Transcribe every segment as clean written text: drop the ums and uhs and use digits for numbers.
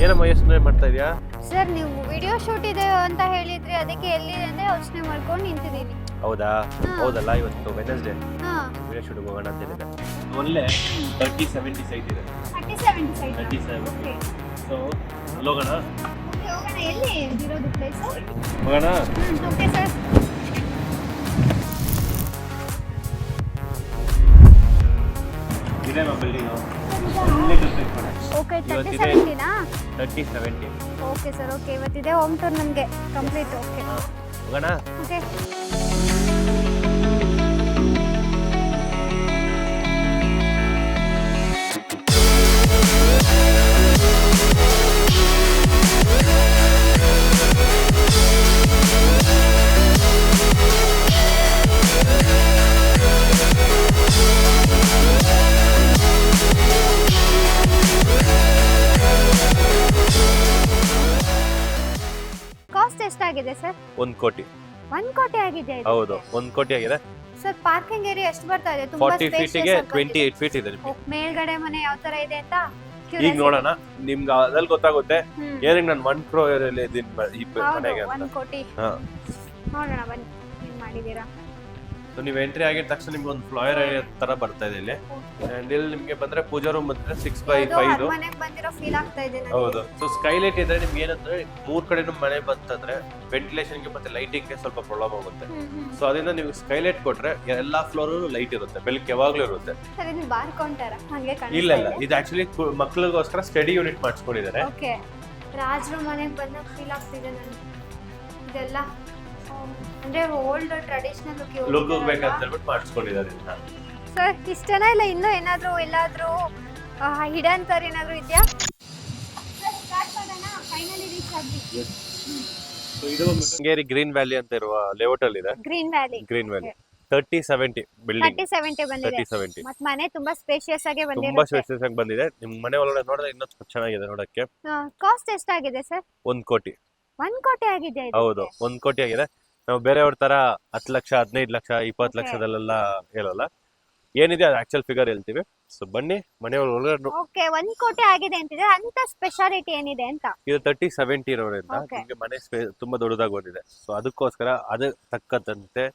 ಏನಮ್ಮ ಯೋಚನೆ ಮಾಡ್ತಾ ಇದೀಯಾ? ಸರ್ ನೀವು ವಿಡಿಯೋ ಶೂಟ್ ಇದೆ ಅಂತ ಹೇಳಿದ್ರಿ, ಅದಕ್ಕೆ ಎಲ್ಲಿದೆ ಅಂತ ಯೋಚನೆ ಮಾಡ್ಕೊಂಡು ನಿಂತಿದ್ದೀನಿ. ಹೌದಾ? ಹೌದಲ್ಲ, ಇವತ್ತು ವೆಡ್ನೆಸ್ಡೇ ಹಾ ವಿಡಿಯೋ ಶೂಟ್ ಹೋಗೋಣ ಅಂತ ಹೇಳಿದೆ. ಒಳ್ಳೆ 30-70 ಸೈಟ್ ಇದೆ. 37 ಸೈಡ್ 37. ಓಕೆ ಸೊ ಹೋಗೋಣ. ಓಕೆ ಹೋಗೋಣ. ಎಲ್ಲಿ ಇರೋದು ಪ್ಲೇಸ್? ಹೋಗೋಣ. Okay sir. ಇದೆ ಬಿಲ್ಡಿಂಗ್. ಓಕೆ ಇವತ್ತಿದೆ 37ನಾ? 30-70. Okay sir. ಓಕೆ ಇವತ್ತಿದೆ ಹೋಮ್ ಟೂರ್ ನಮಗೆ ಕಂಪ್ಲೀಟ್. ಓಕೆ ಹೋಗೋಣ. ಓಕೆ ಕಾಸ್ಟ್ ಎಷ್ಟಾಗಿದೆ ಸರ್? 1 ಕೋಟಿ. 1 ಕೋಟಿ ಆಗಿದೆ ಇದು? ಹೌದು, 1 ಕೋಟಿ ಆಗಿದೆ. ಸರ್ ಪಾರ್ಕಿಂಗ್ ಏರಿಯಾ ಎಷ್ಟು ಬರ್ತಾ ಇದೆ? ತುಂಬಾ 40 ಫೀಟಿಗೆ 28 ಫೀಟ್ ಇದೆ ನಿಮಗೆ. ಮೇಲ್ಗಡೆ ಮನೆ ಯಾವ ತರ ಇದೆ ಅಂತ ಈಗ ನೋಡೋಣ, ನಿಮ್ಗೆ ಅದ್ರಲ್ಲಿ ಗೊತ್ತಾಗುತ್ತೆ ಹ್ಮ್. ಏನಕ್ಕೆ ನಾನು 1 crore ಅಲ್ಲಿ ಇದೀನಿ ಈ ಮನೆಗೆ ಹೌದು, ಅಂತ. 1 ಕೋಟಿ. ಹಾ. ನೋಡೋಣ ಬನ್ನಿ ಏನ್ ಮಾಡಿದೀರಾ. ಸೊ ನೀವು ಎಂಟ್ರಿ ಆಗಿದ ತಕ್ಷಣ ನಿಮ್ಗೆ ಒಂದು ಫ್ಲೋಯರ್ ತರ ಬರ್ತಾ ಇದೆ ಇಲ್ಲಿ. ಅಂಡ್ ಇಲ್ಲಿ ನಿಮ್ಗೆ ಬಂದ್ರೆ ಪೂಜಾ ರೂಮ್ ಬಂದ್ರೆ 6x5. ಮನೆಗೆ ಬಂದಿರೋ ಫೀಲ್ ಆಗ್ತಾ ಇದೆ ನನಗೆ. ಹೌದು. ಸೊ ಸ್ಕೈಲೈಟ್ ಇದ್ರೆ ನಿಮ್ಗೆ ಏನಂದ್ರೆ 3 ಕಡೆನೂ ಮನೆ ಬಂತಂದ್ರೆ ವೆಂಟಿಲೇಷನ್ ಗೆ ಮತ್ತೆ ಲೈಟಿಂಗ್ ಗೆ ಸ್ವಲ್ಪ ಪ್ರಾಬ್ಲಮ್ ಆಗುತ್ತೆ. ಸೊ ಅದರಿಂದ ನೀವು ಸ್ಕೈಲೈಟ್ ಕೊಟ್ರೆ ಎಲ್ಲಾ ಫ್ಲೋರ್ ಲೈಟ್ ಇರುತ್ತೆ, ಬೆಳಗ್ಗೆ ಯಾವಾಗ್ಲೂ ಇರುತ್ತೆ. ಸರ್ ಇದು ಬಾರ್ ಕೌಂಟರ್ ಹಂಗೆ ಕಾಣಿಸ್ತಾ ಇಲ್ಲ ಇಲ್ಲ, ಇದು ಆಕ್ಚುಲಿ ಮಕ್ಕಳಿಗೋಸ್ಕರ ಸ್ಟಡಿ ಯೂನಿಟ್ ಮಾಡಿಸ್ಕೊಂಡಿದ್ದಾರೆ. ಓಕೆ. ರಾಜರು ಮನೆಗೆ ಬಂದ ಫೀಲ್ ಆಗ್ತಿದೆ ನನಗೆ. ಇದೆಲ್ಲ ಅಂದ್ರೆ ಓಲ್ಡ್ ಟ್ರೆಡಿಷನಲ್ ಲುಕ್ ಬೇಕಂತ ಹೇಳ್ಬಿಟ್ಟು ಮಾಡಿಸ್ಕೊಂಡಿದ್ದಾರೆ ಇದನ್ನ. ಸರ್ ಇಷ್ಟೇನಾ ಇಲ್ಲ ಇನ್ನೂ ಏನಾದ್ರು ಎಲ್ಲಾದ್ರೂ ಹಿಡನ್ ತರ ಏನಾದ್ರು ಇದೆಯಾ? ಫೈನಲಿ ರೀಚ್ ಆದ್ವಿ. ಸೊ ಇದು ಶೃಂಗೇರಿ ಗ್ರೀನ್ ವ್ಯಾಲಿ ಅಂತ ಇರುವ ಲೇಔಟ್ ಅಲ್ಲಿ ಇದೆ. Green valley. Green valley 30-70 building. 30-70 ಬಂದಿದೆ. 30-70 ಮತ್ ಮನೆ ತುಂಬಾ ಸ್ಪೇಷಿಯಸ್ ಆಗಿ ತುಂಬಾ ಬಂದಿದೆ. ಸ್ಪೇಷಿಯಸ್ ಆಗಿ ಬಂದಿದೆ. ನಿಮ್ ಮನೆ ಒಳಗಡೆ ನೋಡಿದ್ರೆ ಇನ್ನೂ ಚೆನ್ನಾಗಿದೆ ನೋಡಕ್ಕೆ. ಕಾಸ್ಟ್ ಎಷ್ಟಾಗಿದೆ ಸರ್? 1 ಕೋಟಿ. 1 ಕೋಟಿ ಆಗಿದೆ ಇದು? ಹೌದು, 1 ಕೋಟಿ ಆಗಿದೆ. ನಾವು ಬೇರೆಯವ್ರ ತರ 10 ಲಕ್ಷ 15 ಲಕ್ಷ 20 Okay. ಲಕ್ಷದಲ್ಲೆಲ್ಲ ಹೇಳಲ್ಲ. ಏನಿದೆ ಅದು ಆಕ್ಚುಲ್ ಫಿಗರ್ ಹೇಳ್ತೀವಿ. ಸೊ ಬನ್ನಿ ಮನೆಯವ್ರ ಒಳಗಡೆ. ಓಕೆ 1 ಕೋಟಿ ಆಗಿದೆ ಅಂತಿದ್ರೆ ಅಂತ ಸ್ಪೆಷಾಲಿಟಿ ಏನಿದೆ ಅಂತ? ಇದು 30-70 ಇರೋದ್ರಿಂದ Okay. ನಿಮ್ಗೆ ಮನೆ ತುಂಬಾ ದೊಡ್ಡದಾಗಿ ಬಂದಿದೆ. ಸೊ ಅದಕ್ಕೋಸ್ಕರ ಅದು ತಕ್ಕಂತೆ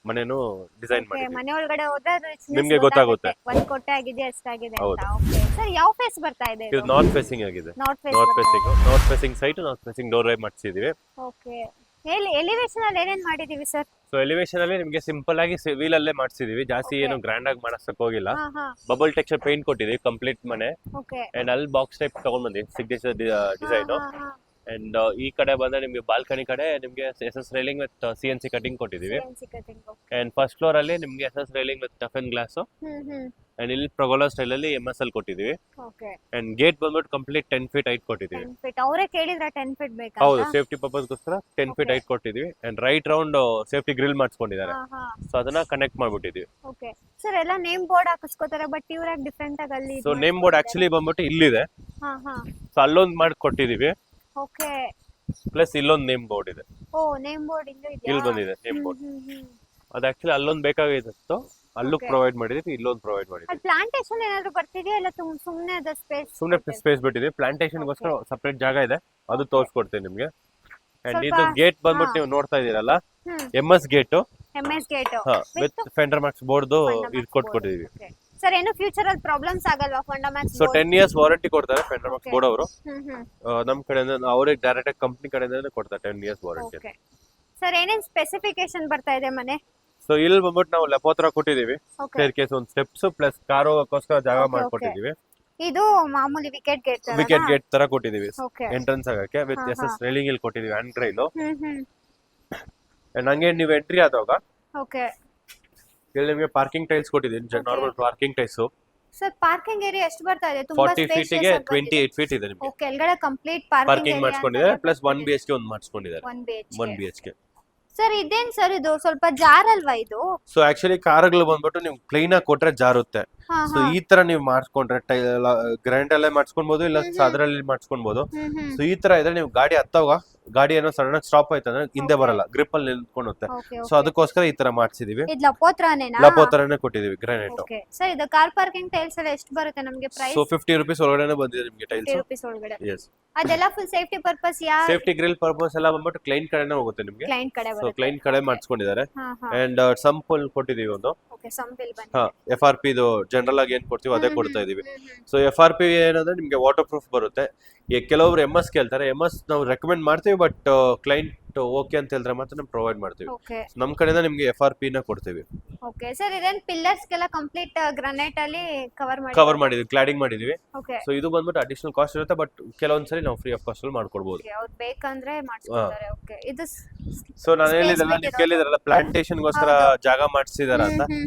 ಮನೆನೂ ಡಿಸೈನ್ Okay, ಮಾಡಿದ್ವಿ. ಮನೆ ಒಳಗಡೆ ಹೋದ್ರೆ richness ನಿಮ್ಗೆ ಗೊತ್ತಾಗುತ್ತೆ. 1 ಕೋಟಿ ಆಗಿದೆ ಎಷ್ಟಾಗಿದೆ ಅಂತ. ಹೌದು. ಓಕೆ ಸರ್ ಯಾವ ಫೇಸ್ ಬರ್ತಾ ಇದೆ ಇದು ನಾರ್ತ್ ಫೇಸಿಂಗ್ ಆಗಿದೆ. North north face. Facing site, north facing door ಮಾಡಿಸಿದೀವಿ. ಓಕೆ. ಎಲಿವೇಶನ್ ಅಲ್ಲಿ ಏನೇನ್ ಮಾಡಿದೀವಿ ಸರ್? ಸೊ ಎಲಿವೇಶನ್ ಅಲ್ಲಿ ನಿಮ್ಗೆ ಸಿಂಪಲ್ ಆಗಿ ವೀಲ್ ಅಲ್ಲೇ ಮಾಡಿಸಿದೀವಿ. ಜಾಸ್ತಿ Okay. ಏನು ಗ್ರ್ಯಾಂಡ್ ಆಗಿ ಮಾಡಸಕ್ ಹೋಗಿಲ್ಲ. ಹಾ ಹಾ. ಬಬಲ್ ಟೆಕ್ಸ್ಚರ್ ಪೇಂಟ್ ಕೊಟ್ಟಿದೀವಿ ಕಂಪ್ಲೀಟ್ ಮನೆ. ಓಕೆ. ಅಂಡ್ ಅಲ್ಲಿ ಬಾಕ್ಸ್ ಟೈಪ್ ತಗೊಂಡ್ ಬಂದಿವಿ ಸಿಗ್ನೇಚರ್ ಡಿಸೈನ್. ಅಂಡ್ ಈ ಕಡೆ ಬಂದ್ರೆ ನಿಮ್ಗೆ ಬಾಲ್ಕನಿ ಕಡೆ ನಿಮ್ಗೆ SS railing with CNC cutting ಕೊಟ್ಟಿದೀವಿ. ಅಂಡ್ ಫಸ್ಟ್ ಫ್ಲೋರ್ ಅಲ್ಲಿ ನಿಮ್ಗೆ SS railing with tough and glass. And ಇಲ್ಲಿ ಪ್ರಗೋಲಾ ಸ್ಟೈಲ್ ಅಲ್ಲಿ MSL ಕೊಟ್ಟಿದೀವಿ. ಓಕೆ. ಅಂಡ್ ಗೇಟ್ ಬಂದ್ಬಿಟ್ಟು ಕಂಪ್ಲೀಟ್ 10 ಫೀಟ್ ಹೈಟ್ ಕೊಟ್ಟಿದೀವಿ. 10 ಫೀಟ್ ಅವರೇ ಕೇಳಿದ್ರ 10 ಫೀಟ್ ಬೇಕಾ? ಹೌದು, ಸೇಫ್ಟಿ ಪರ್ಪಸ್ ಗೋಸ್ಕರ 10 ಫೀಟ್ ಹೈಟ್ ಕೊಟ್ಟಿದೀವಿ. And right round safety grill ಮಾಡಿಸ್ಕೊಂಡಿದ್ದಾರೆ. ಹಾ ಹಾ. ಸೊ ಅದನ್ನ ಕನೆಕ್ಟ್ ಮಾಡ್ಬಿಟ್ಟಿದೀವಿ. ಓಕೆ ಸರ್ ಎಲ್ಲ ನೇಮ್ ಬೋರ್ಡ್ ಹಾಕಿಸ್ಕೋತಾರೆ, ಬಟ್ ಇವ್ರಾಗ ಡಿಫರೆಂಟ್ ಆಗಿ ಅಲ್ಲಿ ಸೊ ನೇಮ್ ಬೋರ್ಡ್ ಆಕ್ಚುಲಿ ಬಂದ್ಬಿಟ್ಟು ಇಲ್ಲಿದೆ. ಹಾ ಹಾ. ಸೊ ಅಲ್ಲೊಂದು ಮಾಡಿ ಕೊಟ್ಟಿದೀವಿ. ಓಕೆ. ಪ್ಲಸ್ ಇಲ್ಲೊಂದು ನೇಮ್ ಬೋರ್ಡ್ ಇದೆ. ಓ ನೇಮ್ ಬೋರ್ಡ್ ಇಲ್ಲೂ ಇದೆಯಾ? ಇಲ್ಲಿ ಬಂದಿದೆ ನೇಮ್ ಬೋರ್ಡ್. ಅದು ಆಕ್ಚುಲಿ ಅಲ್ಲೊಂದು ಬೇಕಾಗಿತ್ತು, ಅಲ್ಲೂ Okay. ಪ್ರೊವೈಡ್ ಮಾಡಿದ್ವಿ, ಇಲ್ಲೊಂದು ಪ್ರೊವೈಡ್ ಮಾಡಿದ್ವಿ. ಅಲ್ಲಿ ಪ್ಲಾಂಟೇಶನ್ ಏನಾದ್ರು ಬರ್ತಿದೆಯಾ ಇಲ್ಲ ಸುಮ್ಮನೆ ಅದ ಸ್ಪೇಸ್? ಸುಮ್ಮನೆ ಸ್ಪೇಸ್ ಬಿಟ್ಟಿದ್ವಿ. ಪ್ಲಾಂಟೇಶನ್ ಗೋಸ್ಕರ ಸಪರೇಟ್ ಜಾಗ ಇದೆ, ಅದು ತೋರಿಸ್ಕೊಡ್ತೀನಿ ನಿಮ್ಗೆ. ಅಂಡ್ ಸ್ವಲ್ಪ- ಇದು ಗೇಟ್ ಬಂದ್ಬಿಟ್ಟು ಹಾ. ನೀವು ನೋಡ್ತಾ ಇದೀರಲ್ಲ, ಹ್ಮ್. MS gate MS gate with ಫೆಂಡರ್ Max board ಇದು ಕೊಟ್ಕೊಟ್ಟಿದೀವಿ. ಸರ್ ಏನು ಫ್ಯೂಚರ್ ಅಲ್ಲಿ ಪ್ರಾಬ್ಲಮ್ಸ್ ಆಗಲ್ವಾ ಫಂಡಮೆಂಟ್ಸ್? ಸೊ 10 years ವಾರಂಟಿ ಕೊಡ್ತಾರೆ ಫೆಂಡರ್ ಮ್ಯಾಕ್ಸ್ Okay. ಬೋರ್ಡ್ ಅವರು. ಹ್ಮ್. ನಮ್ ಕಡೆಯಿಂದ ಅವರೇ ಡೈರೆಕ್ಟ್ ಕಂಪ್ನಿ ಕಡೆಯಿಂದ ಕೊಡ್ತಾರೆ 10 years ವಾರಂಟಿ. ಓಕೆ ಸರ್ ಏನೇನ್ ಸ್ಪೆಸಿಫಿಕೇಶನ್ ಬರ್ತಾ ಇದೆ ಮನೆ? ಸೊ ಇಲ್ಲಿ ಬಂದ್ಬಿಟ್ಟು ನಾವು ಲೆಪೋತ್ರ ಕೊಟ್ಟಿದೀವಿ. ಓಕೆ. ಸ್ಟೇರ್ ಕೇಸ್, ಒಂದು ಸ್ಟೆಪ್ಸ್ ಪ್ಲಸ್ ಕಾರ್ ಹೋಗೋಕ್ಕೋಸ್ಕರ ಜಾಗ Okay, okay. ಮಾಡ್ಕೊಟ್ಟಿದೀವಿ. ಇದು ಮಾಮೂಲಿ ವಿಕೆಟ್ ಗೇಟ್ ತರ? ವಿಕೆಟ್ ಗೇಟ್ ತರ ಕೊಟ್ಟಿದೀವಿ ಓಕೆ. ಎಂಟ್ರೆನ್ಸ್ ಆಗಕ್ಕೆ ವಿತ್ ಹಾ, SS ರೈಲಿಂಗ್ ಇಲ್ಲಿ ಕೊಟ್ಟಿದೀವಿ, ಹ್ಯಾಂಡ್ ರೈಲು. ಹ್ಮ್. ಅಂಡ್ ಹಂಗೆ ನೀವು ಎಂಟ್ರಿ ಆದಾಗ ಓಕೆ. ಇಲ್ಲಿ ನಿಮಗೆ ಪಾರ್ಕಿಂಗ್ ಟೈಲ್ಸ್ ಕೊಟ್ಟಿದ್ದೀನಿ, Okay. Normal parking tiles. Sir parking area ಎಷ್ಟು ಬರ್ತಾ ಇದೆ? ತುಂಬಾ 40 ಫೀಟಿಗೆ 28 ಫೀಟ್ ಇದೆ ನಿಮಗೆ. ಓಕೆ ಕೆಳಗಡೆ ಕಂಪ್ಲೀಟ್ ಪಾರ್ಕಿಂಗ್ ಮಾಡಿಸ್ಕೊಂಡಿದ್ದಾರೆ, ಪ್ಲಸ್ 1 BHK ಒಂದು ಮಾಡಿಸ್ಕೊಂಡಿದ್ದಾರೆ. 1 BHK. ಸರ್ ಇದೇನ್ ಸರ್ ಇದು ಸ್ವಲ್ಪ ಜಾರ್ ಅಲ್ವಾ ಇದು? ಸೊ ಆಕ್ಚುಲಿ ಕಾರ್ಗಳು ಬಂದ್ಬಿಟ್ಟು ನೀವು ಕ್ಲೀನ್ ಆಗಿ ಕೊಟ್ರೆ ಜಾರುತ್ತೆ. ಹಾ ಸೊ ಈ ತರ ನೀವು ಮಾಡಿಸ್ಕೊಂಡ್ರೆ ಗ್ರ್ಯಾಂಡ್ ಅಲ್ಲೇ ಮಾಡಿಸ್ಕೊಬಹುದು, ಇಲ್ಲ ಸಾದ್ರಲ್ಲಿ ಮಾಡಿಸ್ಕೊಬಹುದು. ಸೊ ಈ ತರ ಇದ್ರೆ ನೀವು ಗಾಡಿ ಹತ್ತವಾಗ ಗಾಡಿ ಏನೋ ಸಡನ್ ಆಗಿ ಸ್ಟಾಪ್ ಆಯ್ತು ಅಂದ್ರೆ ಹಿಂದೆ ಬರಲ್ಲ, ಗ್ರಿಪ್ ಅಲ್ಲಿ ನಿಂತ್ಕೊಳ್ಳುತ್ತೆ. ಸೊ ಅದಕ್ಕೋಸ್ಕರ ಈ ತರ ಮಾಡಿಸಿದೀವಿ. ಇದು ಲಪೋತ್ರನೇನಾ? ಲಪೋತರನೇ ಕೊಟ್ಟಿದೀವಿ ಗ್ರಾನೈಟ್. ಓಕೆ ಸರ್ ಇದು ಕಾರ್ ಪಾರ್ಕಿಂಗ್ ಟೈಲ್ಸ್ ಎಲ್ಲ ಎಷ್ಟು ಬರುತ್ತೆ ನಮಗೆ ಪ್ರೈಸ್? ಸೊ 50 ರೂಪೀಸ್ ಒಳಗಡೆ ಬಂದಿದೆ ನಿಮಗೆ ಟೈಲ್ಸ್. 50 ರೂಪೀಸ್ ಒಳಗಡೆ. ಎಸ್. ಅದೆಲ್ಲ full safety purpose safety grill purpose ಎಲ್ಲ ಬಂದ್ಬಿಟ್ಟು ಕ್ಲೈಂಟ್ ಕಡೆನೇ ಹೋಗುತ್ತೆ ನಿಮ್ಗೆ. ಕ್ಲೈಂಟ್ ಕಡೆ ಸೊ ಬರುತ್ತೆ. ಕ್ಲೈಂಟ್ ಕಡೆ ಮಾಡಿಸ್ಕೊಂಡಿದ್ದಾರೆ. ಹಾ ಹಾ ಅಂಡ್ ಸಂಪಲ್ ಕೊಟ್ಟಿದೀವಿ ಒಂದು. ಓಕೆ ಸಂಪಿಲ್ ಬನ್ನಿ. ಹಾ FRP ಇದು ಜನರಲ್ ಆಗಿ ಏನ್ ಕೊಡ್ತೀವಿ ಅದೇ ಕೊಡ್ತಾ ಇದೀವಿ. ಸೊ FRP ಏನಂದ್ರೆ ನಿಮ್ಗೆ ವಾಟರ್ ಪ್ರೂಫ್ ಬರುತ್ತೆ. ಈ ಕೆಲವರು MS ಕೇಳ್ತಾರೆ, MS ನಾವು ರೆಕಮೆಂಡ್ ಮಾಡ್ತೀವಿ, ಬಟ್ ಕ್ಲೈಂಟ್ ಓಕೆ ಅಂತ ಹೇಳಿದ್ರೆ ಮಾತ್ರ ನಾವು ಪ್ರೊವೈಡ್ ಮಾಡ್ತೀವಿ. ಓಕೆ ನಮ್ ಕಡೆಯಿಂದ ನಿಮ್ಗೆ FRP ನ ಕೊಡ್ತೀವಿ. ಓಕೆ ಸರ್, ಇದೇನ್ ಪಿಲ್ಲರ್ಸ್ ಗೆಲ್ಲ ಕಂಪ್ಲೀಟ್ ಗ್ರಾನೈಟ್ ಅಲ್ಲಿ ಕವರ್ ಮಾಡಿದ್ವಿ, ಕ್ಲಾಡಿಂಗ್ ಮಾಡಿದೀವಿ. ಓಕೆ ಸೊ ಇದು ಬಂದ್ಬಿಟ್ಟು ಅಡಿಷನಲ್ ಕಾಸ್ಟ್ ಇರುತ್ತೆ, ಬಟ್ ಕೆಲವೊಂದ್ಸರಿ ನಾವು ಫ್ರೀ ಆಫ್ ಕಾಸ್ಟ್ ಅಲ್ಲಿ ಮಾಡ್ಕೊಡ್ಬೋದು. ಅವ್ರು ಬೇಕಂದ್ರೆ ಮಾಡಿಸ್ಕೊಡ್ತಾರೆ. ಓಕೆ ಇದು ಸೊ ನಾನು ಹೇಳಿದ್ರಲ್ಲ, ನೀವು ಕೇಳಿದ್ರಲ್ಲ ಪ್ಲಾಂಟೇಶನ್ ಗೋಸ್ಕರ ಜಾಗ ಮಾಡಿಸಿದಾರ ಅಂತ.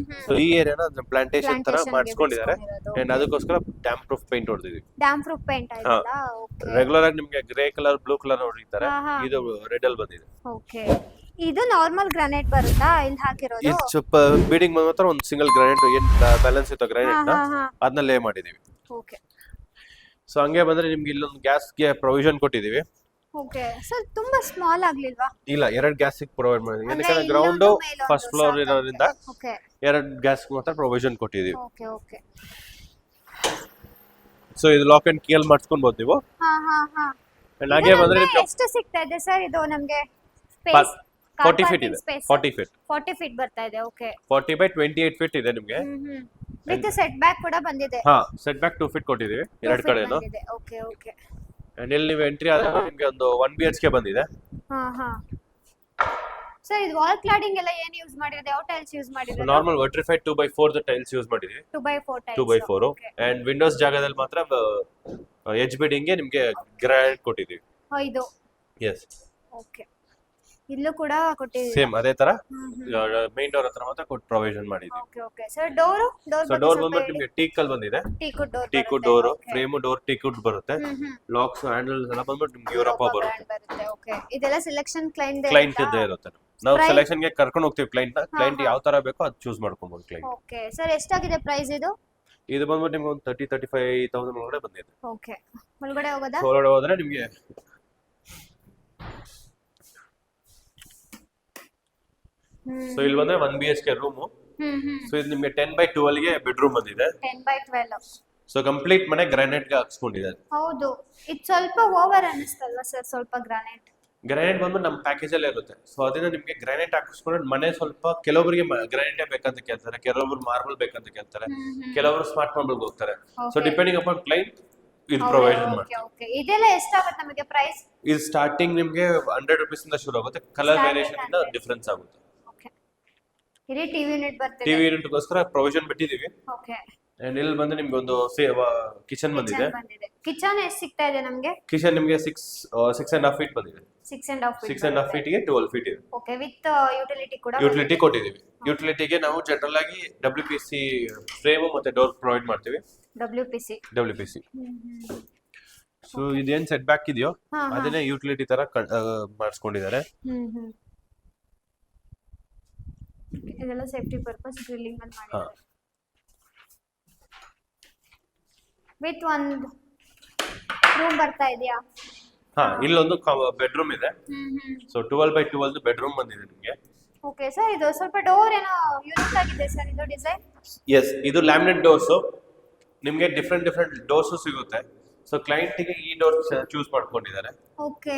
ಸೊ ಈ ಏರಿಯಾನ ಪ್ಲಾಂಟೇಶನ್ ತರ ಮಾಡಿಸ್ಕೊಂಡಿದ್ದಾರೆ. ಅಂಡ್ ಅದಕ್ಕೋಸ್ಕರ ಡ್ಯಾಮ್ ಪ್ರೂಫ್ ಪೇಂಟ್ ಹೊಡೆದಿದ್ವಿ. ಡ್ಯಾಮ್ ಪ್ರೂಫ್ ಪೇಂಟ್ ಆಯ್ತಲ್ಲ. ಓಕೆ ರೆಗ್ಯುಲರ್ ಆಗಿ ನಿಮ್ಗೆ ಗ್ರೇ ಕಲರ್, ಬ್ಲೂ ಕಲರ್ ಹೊಡಿತಾರೆ. ಇದು ರೆಡ್ ಅಲ್ಲಿ ಬಂದಿದೆ. ಓಕೆ ಇದು ನಾರ್ಮಲ್ ಗ್ರಾನೈಟ್ ಬರುತ್ತಾ ಇಲ್ಲಿ ಹಾಕಿರೋದು? ಇದು ಸ್ವಲ್ಪ ಬೀಡಿಂಗ್ ಮಾತ್ರ ಒಂದು ಸಿಂಗಲ್ ಗ್ರಾನೈಟ್ ಏನ್ ಬ್ಯಾಲೆನ್ಸ್ ಇತ್ತು ಗ್ರಾನೈಟ್ ನ ಅದನ್ನ ಲೇ ಮಾಡಿದೀವಿ. ಓಕೆ ಸೊ ಹಂಗೆ ಬಂದ್ರೆ ನಿಮ್ಗೆ ಇಲ್ಲೊಂದು ಗ್ಯಾಸ್ಗೆ ಪ್ರೊವಿಷನ್ ಕೊಟ್ಟಿದೀವಿ. ಓಕೆ ಸರ್, ತುಂಬಾ ಸ್ಮಾಲ್ ಆಗ್ಲಿಲ್ವಾ? ಇಲ್ಲ, 2 ಗ್ಯಾಸ್ ಪ್ರೊವೈಡ್ ಮಾಡಿದೀವಿ. ಅಂದ್ರೆ ಯಾಕಂದ್ರೆ ಗ್ರೌಂಡ್ ಇಲ್ಲೊಂದು ಮೇಲೊಂದು ಫಸ್ಟ್ ಫ್ಲೋರ್ ಇರೋದ್ರಿಂದ ಓಕೆ 2 ಗ್ಯಾಸ್ ಮಾತ್ರ ಪ್ರೊವಿಷನ್ ಕೊಟ್ಟಿದೀವಿ. ಓಕೆ ಓಕೆ ಸೊ ಇದು ಲಾಕ್ ಅಂಡ್ ಕೀ ಅಲ್ಲಿ ಮಾಡಿಸ್ಕೊಬಹುದು ನೀವು. ಹಾ ಹಾ ಹಾ ಅಂಡ್ ಹಾಗೆ ಬಂದ್ರೆ ನಿಮ್ಗೆ ಎಷ್ಟು ಸಿಗ್ತಾ ಇದೆ ಸರ್ ಇದು ನಮಗೆ ಸ್ಪೇಸ್? 40 ಫೀಟ್ ಇದೆ. 40 ಫೀಟ್ 40 ಫೀಟ್ ಬರ್ತಾ ಇದೆ. ಓಕೆ 40 ಬೈ 28 ಫೀಟ್ ಇದೆ ನಿಮ್ಗೆ. ವಿತ್ ಸೆಟ್ ಬ್ಯಾಕ್ ಕೂಡ ಬಂದಿದೆ. ಹಾ, ಸೆಟ್ ಬ್ಯಾಕ್ 2 ಫೀಟ್ ಕೊಟ್ಟಿದೀವಿ ಎರಡು ಕಡೆನೂ. ಓಕೆ ಓಕೆ ಅಂಡ್ ಇಲ್ಲಿ ನೀವು ಎಂಟ್ರಿ ಆದಾಗ ನಿಮ್ಗೆ ಒಂದು 1 BHK ಬಂದಿದೆ. ಹಾ ಹಾ ಸರ್, ಇದು ವಾಲ್ ಕ್ಲಾಡಿಂಗ್ ಎಲ್ಲ ಏನು ಯೂಸ್ ಮಾಡಿರೋದು? ಯಾವ ಟೈಲ್ಸ್ ಯೂಸ್ ಮಾಡಿರೋದು? ನಾರ್ಮಲ್ ವರ್ಟ್ರಿಫೈಡ್ 2x4 ದ ಟೈಲ್ಸ್ ಯೂಸ್ ಮಾಡಿದೀವಿ. 2x4 tiles. 2x4 and Windows ಜಾಗದಲ್ಲಿ ಮಾತ್ರ ಎಡ್ಜ್ ಬಿಡಿಂಗ್ ಗೆ ನಿಮ್ಗೆ ಗ್ರಾನೈಟ್ ಕೊಟ್ಟಿದೀವಿ. ಇದು ಎಸ್. ಓಕೆ, ಇಲ್ಲೂ ಕೂಡ ಕೊಟ್ಟಿದ್ದೀವಿ. ಸೇಮ್ ಅದೇ ತರ ಮೇನ್ ಡೋರ್ ಹತ್ರ ಮಾತ್ರ ಕೊಟ್ಟು ಪ್ರೊವಿಷನ್ ಮಾಡಿದೀವಿ. Okay okay sir, door so door ಬಂದ್ಬಿಟ್ಟು ನಿಮ್ಗೆ ಟೀಕ್ ಅಲ್ಲಿ ಬಂದಿದೆ. Teak door, frame door teak ಬರುತ್ತೆ. ಲಾಕ್ಸ್ ಹ್ಯಾಂಡಲ್ಸ್ ಎಲ್ಲ ಬಂದ್ಬಿಟ್ಟು ನಿಮ್ಗೆ ಯುರೋಪಾ ಬರುತ್ತೆ. ಓಕೆ, ಇದೆಲ್ಲ ಸೆಲೆಕ್ಷನ್ ಕ್ಲೈಂಟ್ ಇದ್ದೇ ಇರುತ್ತೆ. ನಾವು ಸೆಲೆಕ್ಷನ್ ಗೆ ಕರ್ಕೊಂಡು ಹೋಗ್ತೀವಿ ಕ್ಲೈಂಟ್ ನ. ಕ್ಲೈಂಟ್ ಯಾವ ತರ ಬೇಕೋ ಅದು ಚೂಸ್ ಮಾಡ್ಕೊಬಹುದು ಕ್ಲೈಂಟ್. ಓಕೆ ಸರ್, ಎಷ್ಟಾಗಿದೆ ಪ್ರೈಸ್ ಇದು? ಇದು ಬಂದ್ಬಿಟ್ಟು ನಿಮ್ಗೆ ಒಂದು 35,000 ಒಳಗಡೆ ಬಂದಿದೆ. ಓಕೆ, ಒಳಗಡೆ ಹೋಗೋದಾ? ಒಳಗಡೆ ಹೋದ್ರೆ ನಿಮ್ಗೆ ಸೊ ಇಲ್ಲಿ ಬಂದ್ರೆ 1 BHK ರೂಮ್. ಸೊ ಇದು ನಿಮ್ಗೆ 10x12 ಗೆ ಬೆಡ್ರೂಮ್ ಬಂದಿದೆ. 10x12. ಸೊ ಕಂಪ್ಲೀಟ್ ಮನೆ ಗ್ರಾನೈಟ್ ಗೆ ಹಾಕ್ಸ್ಕೊಂಡಿದ್ದಾರೆ. ಹೌದು, ಇದು ಸ್ವಲ್ಪ ಓವರ್ ಅನಿಸ್ತಲ್ವಾ ಸರ್? ಸ್ವಲ್ಪ ಗ್ರಾನೈಟ್ ಬಂದ್ಬಿಟ್ಟು ನಮ್ಮ ಪ್ಯಾಕೇಜ್ ಅಲ್ಲೇ ಇರುತ್ತೆ. ಸೊ ಅದರಿಂದ ನಿಮ್ಗೆ ಗ್ರಾನೈಟ್ ಹಾಕಿಸ್ಕೊಂಡ್ರೆ ಮನೆ ಸ್ವಲ್ಪ ಕೆಲವೊಬ್ಬರಿಗೆ ಗ್ರಾನೈಟೇ ಬೇಕಂತ ಕೇಳ್ತಾರೆ, ಕೆಲವೊಬ್ರು ಮಾರ್ಬಲ್ ಬೇಕಂತ ಕೇಳ್ತಾರೆ, ಕೆಲವರು ಸ್ಮಾರ್ಟ್ ಮಾರ್ಬಲ್ ಹೋಗ್ತಾರೆ. ಸೊ ಡಿಪೆಂಡಿಂಗ್ ಅಪಾನ್ ಕ್ಲೈಂಟ್ ಇದು ಪ್ರೊವೈಡ್ ಮಾಡ್ತೀವಿ. ಓಕೆ, ಇದೆಲ್ಲ ಎಷ್ಟಾಗುತ್ತೆ ನಮಗೆ ಪ್ರೈಸ್? ಇದು ಸ್ಟಾರ್ಟಿಂಗ್ ನಿಮ್ಗೆ 100 ರೂಪೀಸ್ ಇಂದ ಶುರು ಆಗುತ್ತೆ. ಕಲರ್ ವೇರಿಯೇಷನ್ ಇಂದ ಡಿಫರೆನ್ಸ್ ಆಗುತ್ತೆ. ಓಕೆ, ಇಲ್ಲಿ ಟಿವಿ ಯೂನಿಟ್ ಬರ್ತದೆ. ಟಿವಿ ಯೂನಿಟ್ ಗೋಸ್ಕರ ಪ್ರೊವಿಷನ್ ಬಿಟ್ಟಿದೀವಿ. ಓಕೆ, ಅಂಡ್ ಇಲ್ಲಿ ಬಂದ್ರೆ ನಿಮ್ಗೆ ಒಂದು ಕಿಚನ್ ಬಂದಿದೆ. ಕಿಚನ್ ಎಷ್ಟು ಸಿಗ್ತಾ ಇದೆ ನಮಗೆ? ಕಿಚನ್ ನಿಮ್ಗೆ 6.5 ಫೀಟ್ ಬಂದಿದೆ. 6.5 ಫೀಟ್ ಗೆ 12 ಫೀಟ್ ಇದೆ. ಓಕೆ, ವಿತ್ ಯುಟಿಲಿಟಿ ಕೂಡ ಯುಟಿಲಿಟಿ ಕೊಟ್ಟಿದೀವಿ. ಯುಟಿಲಿಟಿಗೆ ನಾವು ಜನರಲ್ ಆಗಿ WPC ಫ್ರೇಮ್ ಮತ್ತೆ ಡೋರ್ ಪ್ರೊವೈಡ್ ಮಾಡ್ತೀವಿ. WPC. ಸೊ ಇದೇನ್ ಸೆಟ್ ಬ್ಯಾಕ್ ಇದೆಯೋ ಅದನ್ನೇ ಯುಟಿಲಿಟಿ ತರ ಮಾಡಿಸ್ಕೊಂಡಿದ್ದಾರೆ. ಇದೆಲ್ಲ ಸೇಫ್ಟಿ ಪರ್ಪಸ್ ಗ್ರಿಲ್ಲಿಂಗ್ ಅಲ್ಲಿ ಮಾಡಿದ್ದಾರೆ. ವಿತ್ ಒಂದು ರೂಮ್ ಬರ್ತಾ ಇದೆಯಾ? ಹಾ, ಇಲ್ಲೊಂದು ಬೆಡ್ರೂಮ್ ಇದೆ. ಸೊ 12x12 ಬೆಡ್ರೂಮ್ ಬಂದಿದೆ ನಿಮಗೆ. ಓಕೆ ಸರ್, ಇದು ಸ್ವಲ್ಪ ಡೋರ್ ಏನೋ ಯೂನಿಕ್ ಆಗಿದೆ ಸರ್, ಇದು ಡಿಸೈನ್. ಎಸ್, ಇದು ಲ್ಯಾಮಿನೇಟ್ ಡೋರ್ಸ್. ನಿಮಗೆ ಡಿಫರೆಂಟ್ ಡೋರ್ಸ್ ಸಿಗುತ್ತೆ. ಸೊ ಕ್ಲೈಂಟ್ ಗೆ ಈ ಡೋರ್ ಚೂಸ್ ಮಾಡ್ಕೊಂಡಿದ್ದಾರೆ. ಓಕೆ,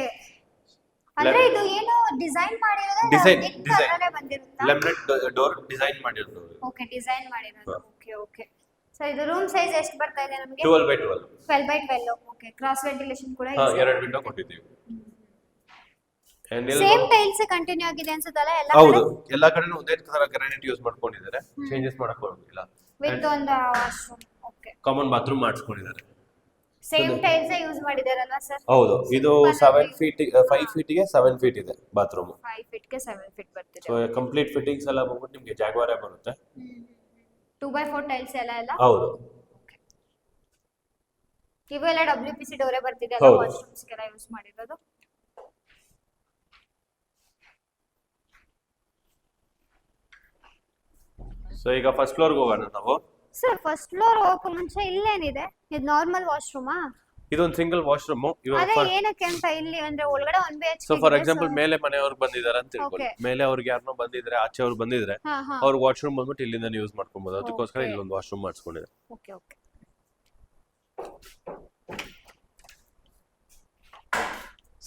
ಅಂದ್ರೆ ಇದು ಏನು ಡಿಸೈನ್ ಮಾಡಿರೋದು? ಡಿಸೈನ್ ಬಂದಿರುತ್ತಾ? ಲ್ಯಾಮಿನೇಟ್ ಡೋರ್ ಡಿಸೈನ್ ಮಾಡಿರೋದು. ಓಕೆ, ಡಿಸೈನ್ ಮಾಡಿರೋದು. ಓಕೆ ಓಕೆ ಸರ್, ಇದು ರೂಮ್ ಸೈಜ್ ಎಷ್ಟು ಬರ್ತಾ ಇದೆ ನಮಗೆ? 12x12. 12x12. Okay, cross ventilation ಕೂಡ ಇದೆ. 2 ವಿಂಡೋ ಕೊಟ್ಟಿದ್ದೀವಿ. ಸೇಮ್ ಟೈಲ್ಸ್ ಕಂಟಿನ್ಯೂ ಆಗಿದೆ ಅನ್ಸುತ್ತಲ್ಲ ಎಲ್ಲ? ಹೌದು, ಎಲ್ಲಾ ಕಡೆನೂ ಒಂದೇ ತರ ಗ್ರಾನೈಟ್ ಯೂಸ್ ಮಾಡ್ಕೊಂಡಿದ್ದಾರೆ. ಚೇಂಜಸ್ ಮಾಡಕ್ ಹೋಗಿಲ್ಲ. ವಿತ್ ಒಂದು ವಾಶ್ರೂಮ್. ಓಕೆ, ಕಾಮನ್ ಬಾತ್ರೂಮ್ ಮಾಡಿಸ್ಕೊಂಡಿದ್ದಾರೆ. ಸೇಮ್ ಟೈಲ್ಸ್ ಯೂಸ್ ಮಾಡಿದಾರಲ್ಲ ಸರ್? ಹೌದು, ಇದು 7 ಫೀಟ್ 5 ಫೀಟ್ ಗೆ 7 ಫೀಟ್ ಇದೆ ಬಾತ್ರೂಮ್. 5 ಫೀಟ್ ಗೆ 7 ಫೀಟ್ ಬರ್ತಿದೆ. ಸೊ ಕಂಪ್ಲೀಟ್ ಫಿಟ್ಟಿಂಗ್ಸ್ ಎಲ್ಲ ಬಂದ್ಬಿಟ್ಟು ನಿಮಗೆ ಜಾಗ್ವಾರೇ ಬರುತ್ತೆ. 2x4 ಟೈಲ್ಸ್ ಎಲ್ಲ ಹೌದು. ಇವೆಲ್ಲ WPC ಡೋರೇ ಬರ್ತಿದೆ ಅಲ್ಲ, ವಾಶ್ರೂಮ್ಸ್ ಗೆಲ್ಲ ಯೂಸ್ ಮಾಡಿರೋದು. ಸೊ ಈಗ ಫಸ್ಟ್ ಫ್ಲೋರ್ ಗೆ ಹೋಗೋಣ ನಾವು. ಸರ್, ಫಸ್ಟ್ ಫ್ಲೋರ್ ಹೋಗಕ್ಕೆ ಮುಂಚೆ ಇಲ್ಲೇನಿದೆ? ಇದು ನಾರ್ಮಲ್ ವಾಶ್ರೂಮಾ? ಇದೊಂದು ಸಿಂಗಲ್ ವಾಶ್ರೂಮ್. ಅದೇ ಏನಕ್ಕೆ ಅಂತ ಇಲ್ಲಿ ಅಂದ್ರೆ ಒಳಗಡೆ 1 BHK. ಸೊ ಫಾರ್ ಎಕ್ಸಾಂಪಲ್ ಮೇಲೆ ಮನೆಯವ್ರು ಬಂದಿದ್ದಾರೆ ಅಂತ ತಿಳ್ಕೊಳ್ಳಿ. ಮೇಲೆ ಅವ್ರಿಗೆ ಯಾರನ್ನೋ ಬಂದಿದ್ರೆ, ಆಚೆ ಅವ್ರು ಬಂದಿದ್ರೆ ಅವ್ರ ವಾಶ್ರೂಮ್ ಬಂದ್ಬಿಟ್ಟು ಇಲ್ಲಿಂದ ಯೂಸ್ ಮಾಡ್ಕೊಬಹುದು. ಅದಕ್ಕೋಸ್ಕರ ಇಲ್ಲೊಂದು ವಾಶ್ರೂಮ್ ಮಾಡಿಸ್ಕೊಂಡಿದ್ದಾರೆ. ಓಕೆ ಓಕೆ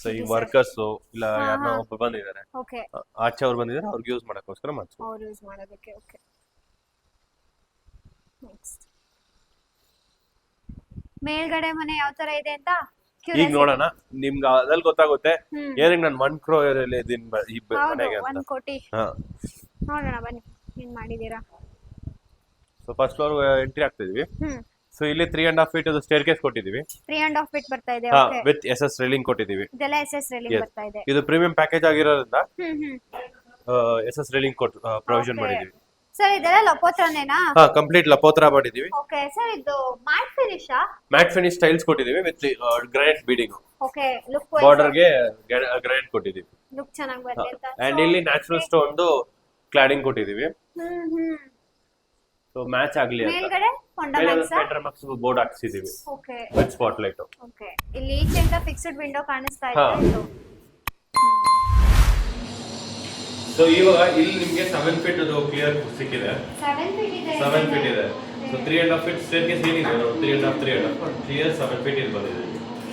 ಸೊ ಈ ವರ್ಕರ್ಸ್ ಇಲ್ಲ ಹಾ, ಯಾರನ್ನ ಹಾ. ಒಬ್ಬ ಬಂದಿದ್ದಾರೆ, ಓಕೆ ಆಚೆ ಅವ್ರು ಬಂದಿದ್ದಾರೆ, ಅವ್ರಿಗೆ ಯೂಸ್ ಮಾಡಕ್ಕೋಸ್ಕರ ಮಾಡಿಸ್ಬೋದು. ಅವ್ರು ಯೂಸ್ ಮಾಡೋದಕ್ಕೆ. ಓಕೆ ನೆಕ್ಸ್ಟ್ ಮೇಲ್ಗಡೆ ಮನೆ ಯಾವ ತರ ಇದೆ ಅಂತ ಈಗ curiosity. ನೋಡೋಣ, ನಿಮ್ಗೆ ಅದ್ರಲ್ಲಿ ಗೊತ್ತಾಗುತ್ತೆ ಹ್ಮ್. ಏನಕ್ಕೆ ನಾನು 1 crore ಇದೀನಿ ಈ ಹೌದು ಮನೆಗೆ ಅಂತ. 1 ಕೋಟಿ. ಹಾ, ನೋಡೋಣ ಬನ್ನಿ ಏನ್ ಮಾಡಿದೀರಾ. ಸೊ ಫಸ್ಟ್ ಫ್ಲೋರ್ ಎಂಟ್ರಿ ಆಗ್ತಿದೀವಿ. ಹ್ಮ್ ಸೊ ಇಲ್ಲಿ 3.5 feet ಸ್ಟೇರ್ ಕೇಸ್ ಕೊಟ್ಟಿದೀವಿ. 3.5 ಫೀಟ್ ಬರ್ತಾ ಇದೆ. ಹಾ, ಓಕೆ ವಿತ್ SS ರೈಲಿಂಗ್ ಕೊಟ್ಟಿದೀವಿ. ಇದೆಲ್ಲ SS ರೇಲಿಂಗ್ Yes. ಬರ್ತಾ ಇದೆ. ಇದು ಪ್ರೀಮಿಯಂ ಪ್ಯಾಕೇಜ್ ಆಗಿರೋದ್ರಿಂದ ಹ್ಮ್ SS ರೈಲಿಂಗ್ ಪ್ರೊವಿಷನ್ ಮಾಡಿದೀವಿ. ಸರ್ ಇದೆಲ್ಲ ಲಪೋತ್ರನೇನಾ? ಹಾ, ಕಂಪ್ಲೀಟ್ ಲಪೋತ್ರ ಮಾಡಿದೀವಿ. ಓಕೆ ಸರ್ ಇದು ಮ್ಯಾಟ್ ಫಿನಿಶಾ? ಮ್ಯಾಟ್ ಫಿನಿಶ್ ಟೈಲ್ಸ್ ಕೊಟ್ಟಿದೀವಿ with granite beading. Okay look border ಗೆ ಗ್ರಾನೈಟ್ ಕೊಟ್ಟಿದೀವಿ. ಲುಕ್ ಚೆನ್ನಾಗಿ ಬರುತ್ತೆ ಅಂತ. ಅಂಡ್ ಇಲ್ಲಿ ನ್ಯಾಚುರಲ್ ಸ್ಟೋನ್ ಕ್ಲಾಡಿಂಗ್ ಕೊಟ್ಟಿದೀವಿ. ಹ್ಮ್ ಸೊ ಮ್ಯಾಚ್ ಆಗ್ಲಿ ಅಂತ ಮೇಲ್ಗಡೆ ಫಂಡಮೆಂಟ್ಸ್ ಬೋರ್ಡ್ ಹಾಕ್ಸಿದೀವಿ okay with spot light. Okay ಇಲ್ಲಿ ಈಚೆಯಿಂದ ಫಿಕ್ಸ್ಡ್ ವಿಂಡೋ ಕಾಣಿಸ್ತಾ ಹಾ. ಇದೆ ಇದು. ಸೊ ಇವಾಗ ಇಲ್ಲಿ ನಿಮ್ಗೆ 7 feet ಕ್ಲಿಯರ್ ಸಿಕ್ಕಿದೆ. 7 ಫೀಟ್ ಇದೆ. 7 feet ಇದೆ. ಸೊ 3.5 feet ಸ್ಟೇರ್ ಕೇಸ್ ಏನಿದೆ, 3.5 ಕ್ಲಿಯರ್ 7 feet ಇಲ್ಲಿ ಬಂದಿದೆ.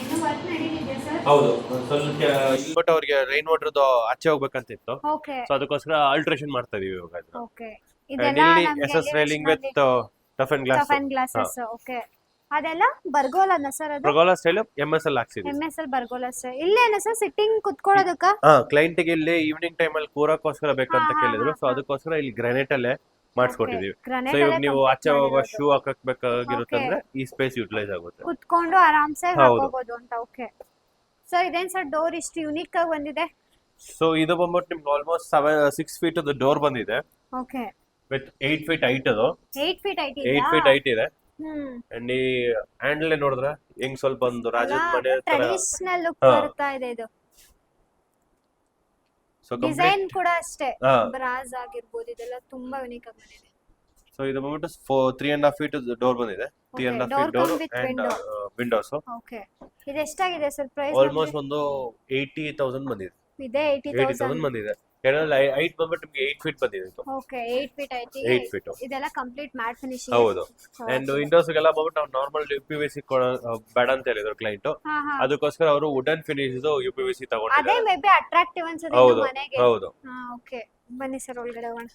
ಇನ್ನು ವರ್ಕ್ ನಡೀತಿದೆ ಸರ್. ಹೌದು, ಸ್ವಲ್ಪ ಬಟ್ ಅವ್ರಿಗೆ ರೈನ್ ವಾಟರ್ದು ಆಚೆ ಹೋಗ್ಬೇಕಂತ ಇತ್ತು. ಓಕೆ ಸೊ ಅದಕ್ಕೋಸ್ಕರ ಆಲ್ಟ್ರೇಷನ್ ಮಾಡ್ತಾ ಇದೀವಿ ಇವಾಗ ಅದನ್ನ. ಓಕೆ And ಇದೆಲ್ಲ ಇಲ್ಲಿ ನಮಗೆ SS railing with tough and glass. Tough and glasses. Okay ಅದೆಲ್ಲ ಬರ್ಗೋಲನ ಸರ್ ಅದು? ಪ್ರಗೋಲಾ ಸ್ಟೈಲ್ MSL ಹಾಕ್ಸಿದೀವಿ. MSL pergola sir. ಇಲ್ಲೇನ ಸರ್ ಸಿಟ್ಟಿಂಗ್ ಕುತ್ಕೊಳ್ಳೋದಕ್ಕ? ಹಾ, ಕ್ಲೈಂಟ್ ಗೆ ಇಲ್ಲಿ ಈವ್ನಿಂಗ್ ಟೈಮ್ ಅಲ್ಲಿ ಕೂರಕ್ಕೋಸ್ಕರ ಬೇಕಂತ ಹಾ, ಕೇಳಿದ್ರು. ಸೊ ಹಾ. ಅದಕ್ಕೋಸ್ಕರ ಇಲ್ಲಿ ಗ್ರಾನೈಟ್ ಅಲ್ಲೇ ಮಾಡಿಸ್ಕೊಟ್ಟಿದೀವಿ. Granite ಸೊ ಇವಾಗ ಅಲ್ಲೇ ನೀವು complete ಆಚೆ ಹೋಗೋ ಮಾಡಿರೋದು. ಶೂ ಹಾಕಕ್ ಬೇಕಾಗಿರುತ್ತಂದ್ರೆ ಈ ಸ್ಪೇಸ್ ಯೂಟಿಲೈಸ್ ಆಗುತ್ತೆ. ಕುತ್ಕೊಂಡು ಆರಾಮ್ಸೆ ಹೌದು. ಹಾಕೋಬಹುದು ಅಂತ. ಓಕೆ ಸರ್ ಇದೇನ್ ಸರ್ ಡೋರ್ ಇಷ್ಟು ಯುನಿಕ್ ಆಗಿ ಬಂದಿದೆ? ಸೊ ಇದು ಬಂದ್ಬಿಟ್ಟು ನಿಮ್ಗೆ ಆಲ್ಮೋಸ್ಟ್ 6 feet ಡೋರ್ ಬಂದಿದೆ ಓಕೆ ವಿತ್ 8 feet ಹೈಟ್. ಅದು 8 ಫೀಟ್ ಐಟಿ 8 feet ಹೈಟ್ ಇದೆ. ಹ್ಮ್ ಅಂಡ್ ಈ ಹ್ಯಾಂಡಲ್ ನೋಡಿದ್ರೆ ಹೆಂಗ್ ಸ್ವಲ್ಪ ಒಂದು ರಾಜದ ಮನೆ ತರ. ಟ್ರೆಡಿಷನಲ್ ಲುಕ್ ಹಾ. ಬರ್ತಾ ಇದೆ ಇದು. ಸೊ ಡಿಸೈನ್ ಕೂಡ ಅಷ್ಟೇ. ಹಾ. ಬ್ರಾಸ್ ಆಗಿರ್ಬೋದು ಇದೆಲ್ಲ ತುಂಬಾ ಯುನಿಕ್ ಆಗಿ ಬಂದಿದೆ. ಸೊ ಇದು ಬಂದ್ಬಿಟ್ಟು 3.5 feet ಡೋರ್ ಬಂದಿದೆ. 3.5 door feet door come with and window. Windows. Okay ಇದು ಎಷ್ಟಾಗಿದೆ ಸರ್ ಪ್ರೈಸ್? ಆಲ್ಮೋಸ್ಟ್ ಒಂದು 80,000 ಬಂದಿದೆ. ಇದೆ 80,000 80,000. ಬಂದಿದೆ. ಯಾಕಂದ್ರೆ ಹೈಟ್ ಬಂದ್ಬಿಟ್ಟು ನಿಮ್ಗೆ 8 feet ಬಂದಿದೆ ಇದು. Okay 8 feet IT. 8 feet. ಇದೆಲ್ಲ ಕಂಪ್ಲೀಟ್ ಮ್ಯಾಟ್ ಫಿನಿಶಿಂಗ್. ಹೌದು. ಅಂಡ್ ವಿಂಡೋಸ್ ಗೆಲ್ಲ ಬಂದ್ಬಿಟ್ಟು ನಾವು ನಾರ್ಮಲ್ UPVC ಬೇಡ ಅಂತ ಹೇಳಿದ್ರು ಕ್ಲೈಂಟ್. ಹಾ ಹಾ ಅದಕ್ಕೋಸ್ಕರ ಅವರು ವುಡನ್ ಫಿನಿಶ್ UPVC ಅದೇ ತಗೊಂಡಿದ್ದಾರೆ. ಮೇ ಬಿ ಅಟ್ರಾಕ್ಟಿವ್ ಅನ್ಸುತ್ತೆ ಹೌದು ಇನ್ನು ಮನೆಗೆ. ಹೌದು. ಹಾ ಓಕೆ ಬನ್ನಿ ಸರ್ ಒಳಗಡೆ ಹೋಗೋಣ.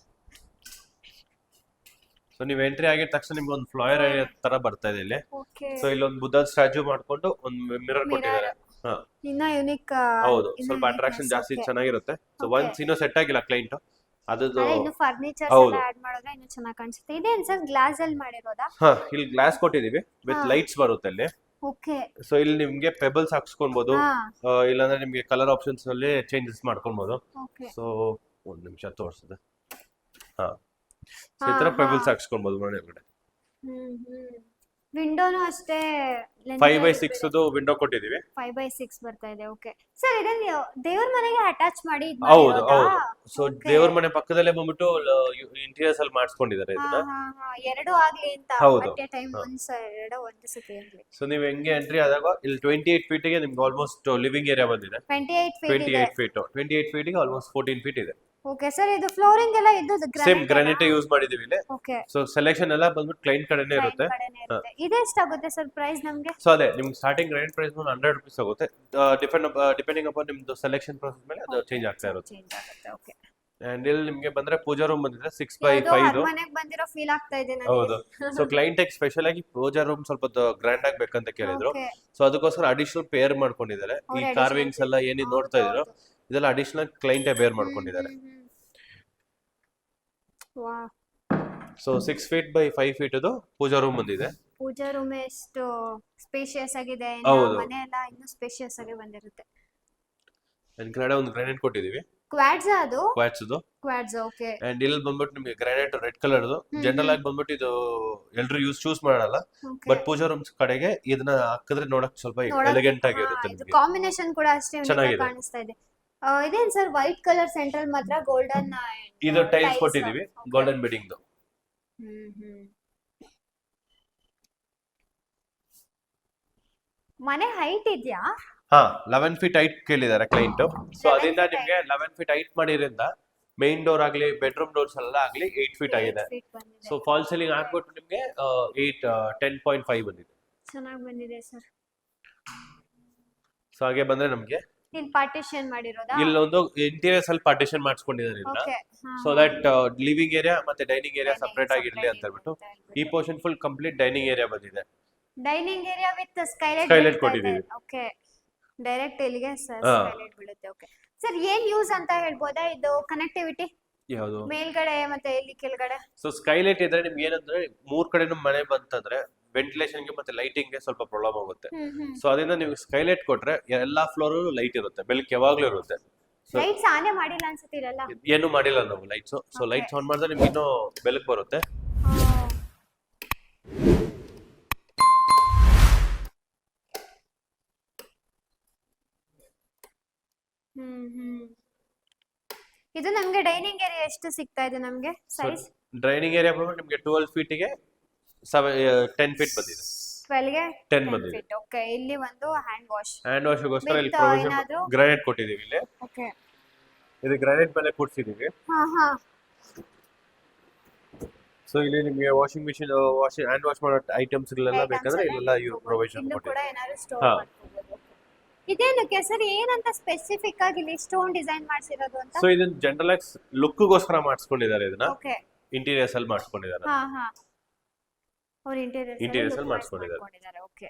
ಸೊ ನೀವು ಎಂಟ್ರಿ ಆಗಿದ ತಕ್ಷಣ ನಿಮ್ಗೆ ಒಂದು ಫ್ಲೋಯರ್ ತರ ಬರ್ತಾ ಇದೆ ಇಲ್ಲಿ. ಓಕೆ ಸೊ ಇಲ್ಲೊಂದು ಬುದ್ಧದ ಸ್ಟ್ಯಾಚ್ಯೂ ಮಾಡ್ಕೊಂಡು ಒಂದು ಮಿರರ್ ಕೊಟ್ಟಿದ್ದಾರೆ. ಹಾ, ಇನ್ನ ಯುನಿಕ್. ಹೌದು, ಸ್ವಲ್ಪ ಅಟ್ರಾಕ್ಷನ್ ಜಾಸ್ತಿ ಚೆನ್ನಾಗಿರುತ್ತೆ. So Okay. ಒನ್ಸ್ ಇನ್ನೂ ಸೆಟ್ ಆಗಿಲ್ಲ ಕ್ಲೈಂಟ್ ಅದದ್ದು. ಇನ್ನು ಫರ್ನಿಚರ್ ಹೌದು. ಎಲ್ಲ ಆಡ್ ಮಾಡಿದ್ರೆ ಇನ್ನು ಚೆನ್ನಾಗಿ ಕಾಣಿಸುತ್ತೆ. ಇದೇನ್ ಸರ್ ಗ್ಲಾಸ್ ಅಲ್ಲಿ ಮಾಡಿರೋದಾ? ಹಾ, ಇಲ್ಲಿ ಗ್ಲಾಸ್ ಕೊಟ್ಟಿದೀವಿ ವಿತ್ ಹಾ. ಲೈಟ್ಸ್ ಬರುತ್ತೆ ಅಲ್ಲಿ. ಓಕೆ ಸೊ ಇಲ್ಲಿ ನಿಮ್ಗೆ ಪೆಬಲ್ಸ್ ಹಾಕ್ಸ್ಕೊಬಹುದು. ಹಾ ಇಲ್ಲಾಂದ್ರೆ ನಿಮ್ಗೆ ಕಲರ್ ಆಪ್ಷನ್ಸ್ ಅಲ್ಲಿ ಚೇಂಜಸ್ ಮಾಡ್ಕೊಬಹುದು. ಓಕೆ ಸೊ ಒಂದ್ ನಿಮಿಷ ತೋರಿಸ್ತದೆ. ಹಾ, ಸೊ ಹಾ, ಈ ತರ ಹಾ. ಪೆಬಲ್ಸ್ ಹಾಕ್ಸ್ಕೊಬಹುದು ಮನೆ ಒಳಗಡೆ. ವಿಂಡೋನು ಅಷ್ಟೇ 5x6 ವಿಂಡೋ ಕೊಟ್ಟಿದೀವಿ. 5x6 ಬರ್ತಾ ಇದೆ. ಓಕೆ ಸರ್ ಇದನ್ನ ದೇವ್ರ ಮನೆಗೆ ಅಟ್ಯಾಚ್ ಮಾಡಿ ಇದ್ ಹೌದು ಮಾಡಿರೋದಾ? ಹೌದು. So Okay. ದೇವ್ರ ಮನೆ ಪಕ್ಕದಲ್ಲೇ ಬಂದ್ಬಿಟ್ಟು ಇಂಟೀರಿಯರ್ಸ್ ಅಲ್ಲಿ ಮಾಡಿಸ್ಕೊಂಡಿದ್ದಾರೆ ಹಾ, ಇದನ್ನ. ಹಾ, ಹಾ. ಎರಡು ಆಗ್ಲಿ ಅಂತ ಹೌದು. ಅಟ್ ಎ ಟೈಮ್ ಹಾ. ಒಂದು ಸತಿ ಆಗ್ಲಿ. ಸೊ ನೀವು ಹೆಂಗೆ ಎಂಟ್ರಿ ಆದಾಗ ಇಲ್ಲಿ 28 feet ಗೆ ನಿಮ್ಗೆ ಆಲ್ಮೋಸ್ಟ್ ಲಿವಿಂಗ್ ಏರಿಯಾ ಬಂದಿದೆ. 28 ಫೀಟ್ ಇದೆ. 28 feet ಗೆ ಆಲ್ಮೋಸ್ಟ್ 14 feet ಇದೆ. ಓಕೆ ಸರ್ ಇದು ಫ್ಲೋರಿಂಗ್ ಎಲ್ಲ ಇದ್ದು ಸೇಮ್ ಗ್ರಾನೈಟ್ ಯೂಸ್ ಮಾಡಿದೀವಿ ಇಲ್ಲಿ. ಓಕೆ ಸೊ ಸೆಲೆಕ್ಷನ್ ಎಲ್ಲ ಬಂದ್ಬಿಟ್ಟು ಕ್ಲೈಂಟ್ ಕಡೆನೇ ಇರುತ್ತೆ. ಇದೆಷ್ಟಾಗುತ್ತೆ ಸರ್ ಪ್ರೈಸ್ ನಮ್ಗೆ? ಸೊ ಅದೇ ನಿಮ್ಗೆ ಸ್ಟಾರ್ಟಿಂಗ್ ಗ್ರಾನೈಟ್ ಪ್ರೈಸ್ 100 rupees ಆಗುತ್ತೆ. ಡಿಪೆಂಡಿಂಗ್ ಅಪಾನ್ ನಿಮ್ದು ಸೆಲೆಕ್ಷನ್ ಪ್ರೊಸೆಸ್ ಮೇಲೆ ಅದು ಚೇಂಜ್ ಆಗ್ತಾ ಇರುತ್ತೆ. ಚೇಂಜ್ ಆಗುತ್ತೆ. ಓಕೆ ಅಂಡ್ ಇಲ್ಲಿ ನಿಮ್ಗೆ ಬಂದ್ರೆ ಪೂಜಾ ರೂಮ್ ಬಂದಿದೆ 6x5. ಮನೆಗೆ ಬಂದಿರೋ ಫೀಲ್ ಆಗ್ತಾ ಇದೆ ನನಗೆ. ಹೌದು. ಸೊ ಕ್ಲೈಂಟ್ ಸ್ಪೆಷಲ್ ಆಗಿ ಪೂಜಾ ರೂಮ್ ಸ್ವಲ್ಪ ಗ್ರ್ಯಾಂಡ್ ಆಗಿ ಬೇಕಂತ ಕೇಳಿದ್ರು. Okay. ಸೊ ಅದಕ್ಕೋಸ್ಕರ ಅಡಿಷನಲ್ ಪೇರ್ ಮಾಡ್ಕೊಂಡಿದ್ದಾರೆ. ಈ ಅವ್ರು ಕಾರ್ವಿಂಗ್ಸ್ ಎಲ್ಲ ಏನಿದ್ ನೋಡ್ತಾ ಹೌದು, ಇದ್ರು ಹೌದು. ಇದೆಲ್ಲ ಅಡಿಷನಲ್ ಕ್ಲೈಂಟ್ ಬೇರ್ ಮಾಡ್ಕೊಂಡಿದ್ದಾರೆ. ವಾ so 6 feet by 5 feet pooja room ಬಂದಿದೆ. ಪೂಜಾ ರೂಮ್ ಎಷ್ಟು ಸ್ಪೇಷಿಯಸ್ ಆಗಿದೆ. ಹೌದು. ಮನೆ ಎಲ್ಲ ಇನ್ನೂ ಸ್ಪೇಷಿಯಸ್ ಆಗಿ ಬಂದಿರುತ್ತೆ. ಅಂಡ್ ಕೆಳಗಡೆ ಒಂದು ಗ್ರಾನೈಟ್ ಕೊಟ್ಟಿದೀವಿ ಕ್ವಾಡ್ಸ್ ಅದು ಕ್ವಾಟ್ಸ್. ಕ್ವಾಡ್ಸ್. ಓಕೆ ಅಂಡ್ ಇಲ್ಲಿ ಬಂದ್ಬಿಟ್ಟು ನಿಮಗೆ ಗ್ರಾನೈಟ್ ರೆಡ್ ಕಲರ್ ಜನರಲ್ ಆಗಿ ಬಂದ್ಬಿಟ್ಟು ಇದು ಎಲ್ರು ಚೂಸ್ ಮಾಡಲ್ಲ. ಬಟ್ ಪೂಜಾ ರೂಮ್ಸ್ ಕಡೆಗೆ ಇದನ್ನ ಹಾಕಿದ್ರೆ ನೋಡಕ್ ಸ್ವಲ್ಪ ಎಲಿಗೆಂಟ್ ಆಗಿರುತ್ತೆ ಇದು ನಿಮಗೆ. ಕಾಂಬಿನೇಷನ್ ಕೂಡ ಅಷ್ಟೇ unique ಆಗಿ ಚೆನ್ನಾಗಿದೆ. ಕಾಣಿಸ್ತಾ ಇದೆ. ಇದೇನ್ ಸರ್ ವೈಟ್ ಕಲರ್ ಸೆಂಟ್ರಲ್ ಮಾತ್ರ ಗೋಲ್ಡನ್ ಇದು ಟೈಲ್ಸ್ ಕೊಟ್ಟಿದೀವಿ ಗೋಲ್ಡನ್ ಬಿಡಿಂಗ್. ಮನೆ ಹೈಟ್ ಇದೆಯಾ? ಹಾ, 11 feet ಹೈಟ್ ಕೇಳಿದ್ದಾರೆ ಕ್ಲೈಂಟ್. ಸೊ 11 ಅದರಿಂದ feet ನಿಮ್ಗೆ 11 feet ಹೈಟ್ ಮಾಡಿದ್ರಿಂದ ಮೈನ್ ಡೋರ್ ಆಗ್ಲಿ ಬೆಡ್ರೂಮ್ ಡೋರ್ಸ್ ಎಲ್ಲ ಆಗ್ಲಿ 8 feet ಆಗಿದೆ. 8 feet ಬಂದಿದೆ. ಸೊ ಫಾಲ್ ಸೀಲಿಂಗ್ ಹಾಕ್ಬಿಟ್ಟು ನಿಮ್ಗೆ 10.5 ಬಂದಿದೆ. ಚೆನ್ನಾಗಿ ಬಂದಿದೆ ಸರ್. ಸೊ ಹಾಗೆ ಬಂದ್ರೆ ನಮ್ಗೆ ಇಲ್ಲಿ ಪಾರ್ಟಿಷನ್ ಮಾಡಿರೋದಾ? ಇಲ್ಲೊಂದು ಇಂಟೀರಿಯರ್ಸ್ ಅಲ್ಲಿ ಪಾರ್ಟಿಷನ್ ಮಾಡಿಸ್ಕೊಂಡಿದ್ದಾರೆ ಇದನ್ನ. Okay. So that living area ಮತ್ತೆ ಡೈನಿಂಗ್ ಏರಿಯಾ ಸಪರೇಟ್ ಆಗಿರ್ಲಿ ಅಂತ ಹೇಳ್ಬಿಟ್ಟು ಈ portion full complete dining area ಬಂದಿದೆ. Dining area with skylight Skylight ಕೊಟ್ಟಿದ್ದೀವಿ. ಓಕೆ. ಡೈರೆಕ್ಟ್ ಇಲ್ಲಿಗೆ ಸ್ಕೈಲೈಟ್ ಬೀಳುತ್ತೆ. ಓಕೆ ಸರ್, ಏನ್ ಯೂಸ್ ಅಂತ ಹೇಳ್ಬೋದಾ ಇದು ಕನೆಕ್ಟಿವಿಟಿ ಯಾವುದು ಮೇಲ್ಗಡೆ ಮತ್ತೆ ಇಲ್ಲಿ ಕೆಳಗಡೆ? ಸೊ ಸ್ಕೈಲೈಟ್ ಇದ್ರೆ ನಿಮ್ಗೆ ಏನಂದ್ರೆ 3 ಕಡೆನೂ ಮನೆ ಬಂತಂದ್ರೆ ವೆಂಟಿಲೇಷನ್ ಗೆ ಮತ್ತೆ ಲೈಟಿಂಗ್ ಗೆ ಸ್ವಲ್ಪ ಪ್ರಾಬ್ಲಮ್ ಆಗುತ್ತೆ. ಸೊ ಅದರಿಂದ ನೀವು ಸ್ಕೈಲೈಟ್ ಕೊಟ್ರೆ ಎಲ್ಲಾ ಫ್ಲೋರ್ ಲೈಟ್ ಇರುತ್ತೆ, ಬೆಳಕು ಯಾವಾಗ್ಲೂ ಇರುತ್ತೆ. ಲೈಟ್ಸ್ ಆನೇ ಮಾಡಿಲ್ಲ ಅನ್ಸುತ್ತಿರಲ್ಲ. ಏನು ಮಾಡಿಲ್ಲ ನಾವು ಲೈಟ್ಸ್. ಸೊ ಲೈಟ್ಸ್ ಆನ್ ಮಾಡಿದ್ರೆ ನಿಮ್ಗೆ ಇನ್ನೂ ಬೆಳಕು ಬರುತ್ತೆ. ಇದು ನಮ್ಗೆ ಡೈನಿಂಗ್ ಏರಿಯಾ ಎಷ್ಟು ಸಿಗ್ತಾ ಇದೆ ನಮ್ಗೆ ಸೈಜ್? ಡೈನಿಂಗ್ ಏರಿಯಾ ಬಂದ್ಬಿಟ್ಟು ನಿಮ್ಗೆ 12 ಫೀಟ್ ಗೆ 10 ಫೀಟ್ ಬಂದಿದೆ. 12 ಗೆ 10 ಬಂದಿದೆ. ಓಕೆ. ಇಲ್ಲಿ ಒಂದು ಹ್ಯಾಂಡ್ ವಾಶ್ ಗೋಸ್ಕರ ಇಲ್ಲಿ ಪ್ರೊವಿಷನ್ ಗ್ರಾನೈಟ್ ಕೊಟ್ಟಿದೀವಿ. ಇಲ್ಲಿ ಓಕೆ, ಇದು ಗ್ರಾನೈಟ್ ಮೇಲೆ ಕೂಡ್ಸಿದೀವಿ. ಹಾ. ಸೊ ಇಲ್ಲಿ ನಿಮಗೆ ವಾಷಿಂಗ್ ಮಿಷಿನ್ ಹ್ಯಾಂಡ್ ವಾಶ್ ಮಾಡೋ ಐಟಮ್ಸ್ ಗಳೆಲ್ಲ ಬೇಕಂದ್ರೆ ಇಲ್ಲೆಲ್ಲ ಪ್ರೊವಿಷನ್ ಕೂಡ ಕೊಟ್ಟಿದ್ದೀವಿ. ಏನಾದ್ರು ಸ್ಟೋರ್ ಮಾಡ್ಕೋಬಹುದು. ಇದೇನಕ್ಕೆ ಸರ್, ಏನಂತ ಸ್ಪೆಸಿಫಿಕ್ ಆಗಿ ಇಲ್ಲಿ ಸ್ಟೋನ್ ಡಿಸೈನ್ ಮಾಡಿಸಿರೋದು ಅಂತ? ಸೊ ಇದನ್ನ ಜನರಲ್ ಆಗಿ ಲುಕ್ ಗೋಸ್ಕರ ಮಾಡಿಸ್ಕೊಂಡಿದ್ದಾರೆ. ಇದನ್ನ ಓಕೆ, ಇಂಟೀರಿಯರ್ಸ್ ಅಲ್ಲಿ ಮಾಡಿಸ್ಕೊಂಡಿದ್ದಾರೆ. ಹಾ. ಅವ್ರ ಇಂಟೀರಿಯರ್ಸ್ ಅಲ್ಲಿ ಮಾಡಿಸ್ಕೊಂಡಿದ್ದಾರೆ. ಓಕೆ.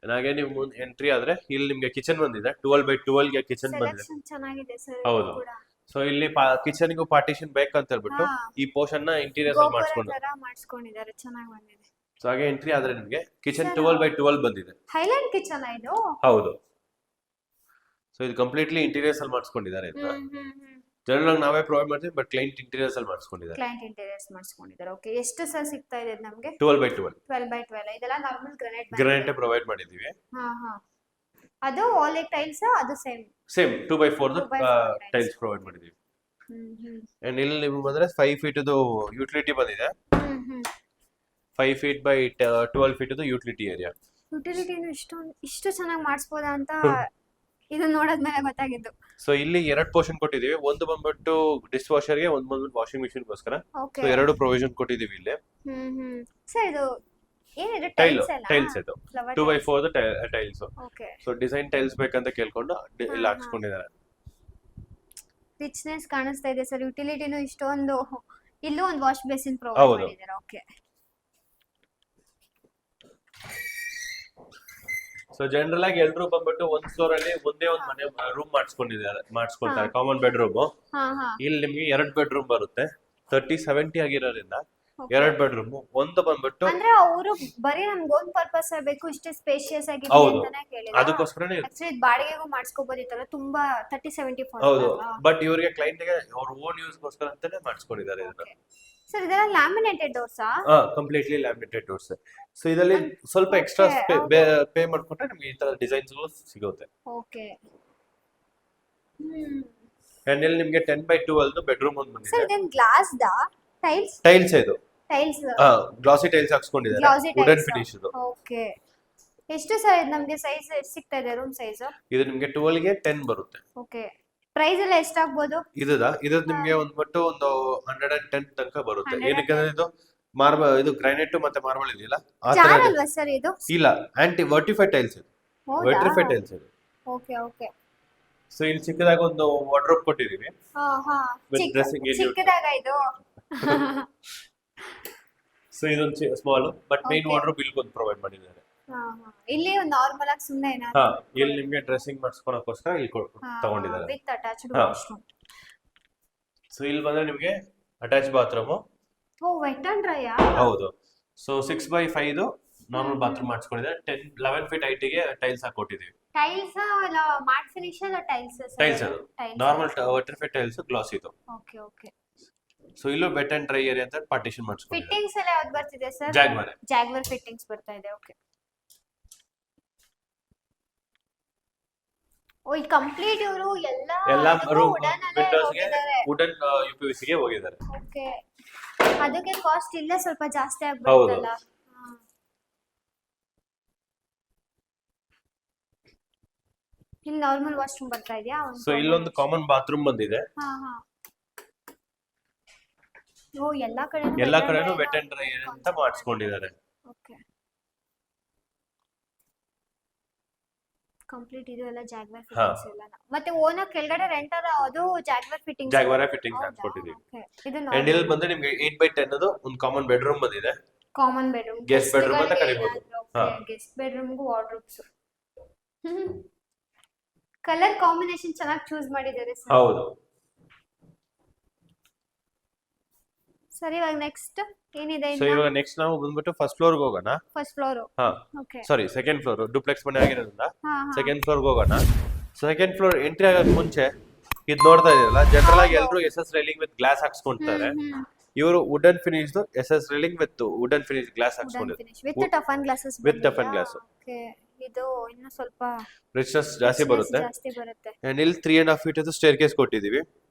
ಹಾಗೆ ನೀವು ಎಂಟ್ರಿ ಆದ್ರೆ ಇಲ್ಲಿ ನಿಮ್ಗೆ ಕಿಚನ್ ಬಂದಿದೆ. 12x12 ಗೆ ಕಿಚನ್ ಬಂದಿದೆ. ಸೆಲೆಕ್ಷನ್ ಚೆನ್ನಾಗಿದೆ ಸರ್. ಹೌದು. ಸೊ ಇಲ್ಲಿ ಕಿಚನ್ ಗೂ ಪಾರ್ಟಿಷನ್ ಬೇಕಂತ ಹೇಳ್ಬಿಟ್ಟು ಈ ಪೋರ್ಷನ್ ನ ಇಂಟೀರಿಯರ್ಸ್ ಅಲ್ಲಿ ಮಾಡಿಸ್ಕೊಂಡಿದ್ದಾರೆ. ಚೆನ್ನಾಗಿ ಬಂದಿದೆ. ಸೊ ಹಾಗೆ ಎಂಟ್ರಿ ಆದ್ರೆ ನಿಮ್ಗೆ ಕಿಚನ್ 12x12 ಬಂದಿದೆ. ಹೈಲೈಟ್ ಕಿಚನ್ ಇದು. ಹೌದು. ಸೊ ಇದು ಕಂಪ್ಲೀಟ್ಲಿ ಇಂಟೀರಿಯರ್ಸ್ ಅಲ್ಲಿ ಮಾಡಿಸ್ಕೊಂಡಿದ್ದಾರೆ. ಜನರಲ್ ಆಗಿ ನಾವೇ ಪ್ರೊವೈಡ್ ಮಾಡ್ತೀವಿ, ಬಟ್ ಕ್ಲೈಂಟ್ ಇಂಟೀರಿಯರ್ಸ್ ಅಲ್ಲಿ ಮಾಡಿಸ್ಕೊಂಡಿದ್ದಾರೆ. ಕ್ಲೈಂಟ್ ಇಂಟೀರಿಯರ್ಸ್ ಮಾಡಿಸ್ಕೊಂಡಿದ್ದಾರೆ. ಓಕೆ. ಎಷ್ಟು ಸರ್ ಸಿಗ್ತಾ ಇದೆ ನಮಗೆ? 12x12. 12x12. ಇದೆಲ್ಲ ನಾರ್ಮಲ್ ಗ್ರಾನೈಟ್ ಪ್ರೊವೈಡ್ ಮಾಡಿದೀವಿ. ಹಾ. ಅದು ಆಲ್ ಟೈಲ್ಸ್ ಅದು ಸೇಮ್ 2x4 ಟೈಲ್ಸ್ ಪ್ರೊವೈಡ್ ಮಾಡಿದೀವಿ. ಅಂಡ್ ಇಲ್ಲಿ ನೀವು ಬಂದ್ರೆ 5 ಫೀಟ್ ಯುಟಿಲಿಟಿ ಬಂದಿದೆ. 5 feet by 12 feet utility area. ಯುಟಿಲಿಟಿನು ಇಷ್ಟು ಚೆನ್ನಾಗಿ ಮಾಡಿಸ್ಬೋದಾ ಅಂತ ಇದು ನೋಡೋದ್ಮೇಲೆ ಗೊತ್ತಾಗಿದ್ದು. ಸೊ ಇಲ್ಲಿ 2 ಪೋರ್ಷನ್ ಕೊಟ್ಟಿದೀವಿ. ಒಂದು ಬಂದ್ಬಿಟ್ಟು ಡಿಶ್ ವಾಷರ್ ಗೆ, ಒಂದು ಬಂದ್ಬಿಟ್ಟು ವಾಷಿಂಗ್ ಮಿಷಿನ್ ಗೋಸ್ಕರ. ಓಕೆ. ಸೊ 2 ಪ್ರೊವಿಷನ್ ಕೊಟ್ಟಿದೀವಿ ಇಲ್ಲಿ. ಸರ್ ಇದು ಏನಿದೆ? ಟೈಲ್ಸ್ ಇದು 2x4 2x4 tiles. Okay. So design tiles ಬೇಕಂತ ಕೇಳ್ಕೊಂಡು ಇಲ್ಲಿ ಹಾಕ್ಸ್ಕೊಂಡಿದ್ದಾರೆ. ರಿಚ್ನೆಸ್ ಕಾಣಿಸ್ತಾ ಇದೆ ಸರ್. ಯುಟಿಲಿಟಿನು ಇಷ್ಟೊಂದು. ಇಲ್ಲೂ ಒಂದು ವಾಶ್ ಬೇಸಿನ್ ಪ್ರೊವೈಡ್ ಮಾಡಿದ್ದಾರೆ. ಓಕೆ. ಸೊ ಜನರಲ್ ಆಗಿ ಎಲ್ಲರೂ ಬಂದ್ಬಿಟ್ಟು ಒಂದ್ ಫ್ಲೋರ್ ಅಲ್ಲಿ ಒಂದೇ ಒಂದು ಮನೆ ರೂಮ್ ಮಾಡಿಸ್ಕೊಳ್ತಾರೆ, ಕಾಮನ್ ಬೆಡ್ರೂಮ್. ಇಲ್ಲಿ ನಿಮ್ಗೆ 2 ಬೆಡ್ರೂಮ್ ಬರುತ್ತೆ. 30-70 ಆಗಿರೋದ್ರಿಂದ 2 ಬೆಡ್ರೂಮ್. ಒಂದು ಬಂದ್ಬಿಟ್ಟು ಅಂದ್ರೆ ಅವರು ಬರೀ ನಮ್ಗೆ ಓನ್ ಪರ್ಪಸ್ ಬೇಕು, ಇಷ್ಟೇ ಸ್ಪೇಷಿಯಸ್ ಆಗಿ ಅಂತಾನೆ ಕೇಳಿದ್ರು. ಅದಕ್ಕೋಸ್ಕರನೇ ಆಕ್ಚುಲಿ ಬಾಡಿಗೆಗೂ ಮಾಡಿಸ್ಕೋಬಹುದಿತ್ತಲ್ಲ, ತುಂಬಾ 30-70 ಹೌದು. ಬಟ್ ಇವರಿಗೆ ಕ್ಲೈಂಟ್ ಗೆ ಅವ್ರ ಓನ್ ಯೂಸ್ ಗೋಸ್ಕರ ಅಂತಾನೆ ಮಾಡಿಸ್ಕೊಂಡಿದ್ದಾರೆ ಇದನ್ನ. ಸರ್ ಇದೆಲ್ಲ laminated doors? Completely laminated doors. So ಇದರಲ್ಲಿ ಸ್ವಲ್ಪ ಎಕ್ಸ್ಟ್ರಾ ಪೇ ಮಾಡ್ಕೊಂಡ್ರೆ ನಿಮ್ಗೆ ಈ ತರ ಡಿಸೈನ್ಸ್ ಸಿಗುತ್ತೆ. ಓಕೆ. ಅಂಡ್ ಇಲ್ಲಿ ನಿಮ್ಗೆ 10x12 ಬೆಡ್ರೂಮ್ ಒಂದು ಬಂದಿದೆ. ಸರ್ ಇದೆನ್ ಗ್ಲಾಸ್ ದಾ ಟೈಲ್ಸ್ ಇದು. ಟೈಲ್ಸ್ ಗ್ಲಾಸಿ ಟೈಲ್ಸ್ ಹಾಕ್ಸ್ಕೊಂಡಿದ್ದಾರೆ, ವುಡನ್ ಫಿನಿಶ್ ಇದು. ಓಕೆ. ಎಷ್ಟು ಸರ್ ಇದು ನಮಗೆ ಸೈಜ್ ಸಿಗ್ತಾ ಇದೆ ರೂಮ್ ಸೈಜ್? ಇದು ನಿಮ್ಗೆ 12 ಗೆ 10 ಬರುತ್ತೆ. ಓಕೆ. ಪ್ರೈಸ್ ಎಲ್ಲ ಎಷ್ಟಾಗಬಹುದು? ಇದು ನಿಮ್ಗೆ ಒಂದು 110 ತನಕ ಬರುತ್ತೆ. ಏನಕ್ಕೆ ಇದು ಮಾರ್ಬಲ್, ಇದು ಗ್ರಾನೈಟ್ ಮತ್ತೆ ಮಾರ್ಬಲ್ ಇದೆಯಲ್ಲ ಆ ತರ ಅಲ್ವಾ ಸರ್ ಇದು? ಇಲ್ಲ, ಆಂಟಿ ವರ್ಟಿಫೈಡ್ ಟೈಲ್ಸ್ ಇದು. ವರ್ಟಿಫೈಡ್ ಟೈಲ್ಸ್ ಇದು. ಓಕೆ. ಓಕೆ. ಸೊ ಇಲ್ಲಿ ಚಿಕ್ಕದಾಗಿ ಒಂದು ವಾರ್ಡ್ರೋಬ್ ಕೊಟ್ಟಿದೀವಿ. With dressing area. ಚಿಕ್ಕದಾಗಿ ಇದು. ಸೊ ಇದೊಂದು ಸ್ಮಾಲ್, ಬಟ್ ಮೇನ್ ವಾರ್ಡ್ರೋಬ್ ಇಲ್ಲಿ ಒಂದು ಪ್ರೊವೈಡ್ ಮಾಡಿದ್ದಾರೆ. ಇಲ್ಲಿ ನಾರ್ಮಲ್ ಆಗಿ ಸುಮ್ಮನೆ ಏನಾದ್ರು ಇಲ್ಲಿ ನಿಮಗೆ ಡ್ರೆಸ್ಸಿಂಗ್ ಮಾಡಿಸ್ಕೊಳ್ಳೋಕೋಸ್ಕರ ಇಲ್ಲಿ ತಗೊಂಡಿದ್ದಾರೆ ವಿತ್ ಅಟ್ಯಾಚ್ಡ್ ವಾಶ್ರೂಮ್. ಸೊ ಇಲ್ಲಿ ಬಂದ್ರೆ ನಿಮಗೆ ಅಟ್ಯಾಚ್ ಬಾತ್ರೂಮ್. ಓ, ವೆಟ್ ಅಂಡ್ ಡ್ರೈ? ಹೌದು. ಸೊ 6x5 ನಾರ್ಮಲ್ ಬಾತ್ರೂಮ್ ಮಾಡಿಸ್ಕೊಂಡಿದ್ದಾರೆ. 11 ಫೀಟ್ ಹೈಟಿಗೆ ಟೈಲ್ಸ್ ಹಾಕೊಟ್ಟಿದೀವಿ. ಟೈಲ್ಸ್ ಅಲ್ಲ ಮ್ಯಾಟ್ ಫಿನಿಶ್ ಅಲ್ಲ ಟೈಲ್ಸ್? ಟೈಲ್ಸ್ ಅದು ನಾರ್ಮಲ್ ವರ್ಟಿಫೈಡ್ ಟೈಲ್ಸ್, ಗ್ಲಾಸ್ ಇದು. ಓಕೆ. ಓಕೆ. ಸೊ ಇಲ್ಲೂ ವೆಟ್ ಅಂಡ್ ಡ್ರೈ ಏರಿಯಾ ಅಂತ ಪಾರ್ಟಿಷನ್ ಮಾಡಿಸ್ಕೊಂಡಿದ್ದಾರೆ. ಫಿಟ್ಟಿಂಗ್ಸ್ ಎಲ್ಲ ಯಾವ್ದು ಬರ್ತಿದೆ ಸರ್? ಜಾಗ್ವರ್ ಫಿಟ್ಟಿಂಗ್ಸ್ ಬರ್ತಾ ಇದೆ. ಓಕೆ. ಓ, ಈ ಕಂಪ್ಲೀಟ್ ಇವರು ಎಲ್ಲ ರೂಮ್ ವಿಂಡೋಸ್ ಗೆ ವುಡನ್ UPVC ಗೆ ಹೋಗಿದ್ದಾರೆ. ಓಕೆ. ಅದಕ್ಕೆ ಕಾಸ್ಟ್ ಇಲ್ಲೇ ಸ್ವಲ್ಪ ಜಾಸ್ತಿ ಆಗ್ಬಿಡುತ್ತಲ್ಲ. ಇಲ್ಲಿ ನಾರ್ಮಲ್ ವಾಶ್ರೂಮ್ ಬರ್ತಾ ಇದೆಯಾ? ಸೊ ಇಲ್ಲೊಂದು ಕಾಮನ್ ಬಾತ್ರೂಮ್ ಬಂದಿದೆ. ಓ, ಎಲ್ಲಾ ಕಡೆನೂ ವೆಟ್ ಅಂಡ್ ಡ್ರೈ ಅಂತ ಮಾಡಿಸ್ಕೊಂಡಿದ್ದಾರೆ. ಓಕೆ. ಕಂಪ್ಲೀಟ್ ಇದು ಎಲ್ಲ ಜಾಗ್ವಾರ್ ಹಾ. ಫಿಟ್ಟಿಂಗ್ಸ್ ಎಲ್ಲ ಮತ್ತೆ ಓನ ಕೆಳಗಡೆ ರೆಂಟರ್ ಅದು ಜಾಗ್ವಾರ್ ಫಿಟ್ಟಿಂಗ್ಸ್ ಜಾಗ್ವಾರ ಫಿಟ್ಟಿಂಗ್ಸ್ ಹಾಕ್ಸ್ಕೊಟ್ಟಿದೀವಿ. ಇದು ಅಂಡ್ ಇಲ್ಲಿ ಬಂದ್ರೆ ನಿಮ್ಗೆ 8x10 ಅದು ಒಂದು ಕಾಮನ್ ಬೆಡ್ರೂಮ್ ಬಂದಿದೆ. ಕಾಮನ್ ಬೆಡ್ರೂಮ್ Guest bedroom ಅಂತ ಕರೀಬೋದು. ಹಾ. ಗೆಸ್ಟ್ ಬೆಡ್ರೂಮ್ ಗೂ ವಾರ್ಡ್ರೋಬ್ಸ್ ಕಲರ್ ಕಾಂಬಿನೇಷನ್ ಚೆನ್ನಾಗಿ ಚೂಸ್ ಮಾಡಿದ್ದಾರೆ ಸರ್. ಹೌದು. ಸರ್ ಇವಾಗ ನೆಕ್ಸ್ಟ್ ಏನಿದೆ ಸೊ ಇವಾಗ ನೆಕ್ಸ್ಟ್ ನಾವು ಬಂದ್ಬಿಟ್ಟು ಫಸ್ಟ್ ಫ್ಲೋರ್ ಹೋಗೋಣ. ಫಸ್ಟ್ ಫ್ಲೋರ್ ಹಾ okay sorry second floor, duplex ಮನೆ ಆಗಿರೋದ್ರಿಂದ ಹಾ ಸೆಕೆಂಡ್ ಫ್ಲೋರ್ ಹೋಗೋಣ. ಸೆಕೆಂಡ್ ಫ್ಲೋರ್ ಎಂಟ್ರಿ ಆಗೋದ್ ಮುಂಚೆ ಇದು ನೋಡ್ತಾ ಇದೀರಲ್ಲ, ಜನರಲ್ ಆಗಿ ಎಲ್ಲರೂ SS ರೈಲಿಂಗ್ ವಿತ್ ಗ್ಲಾಸ್ ಹಾಕ್ಸ್ಕೊಂತಾರೆ. ಇವರು wooden finish SS railing with wooden finish glass ಹಾಕ್ಸ್ಕೊಂಡಿದ್ದಾರೆ. With toughen glasses With toughen glass. Okay ಇದು ಇನ್ನು ಸ್ವಲ್ಪ ರಿಚ್ನೆಸ್ ಜಾಸ್ತಿ ಬರುತ್ತೆ. ಜಾಸ್ತಿ ಬರುತ್ತೆ. ಅಂಡ್ ಇಲ್ಲಿ 3.5 feet ಅದು ಸ್ಟೇರ್ ಕೇಸ್ ಕೊಟ್ಟಿದೀವಿ.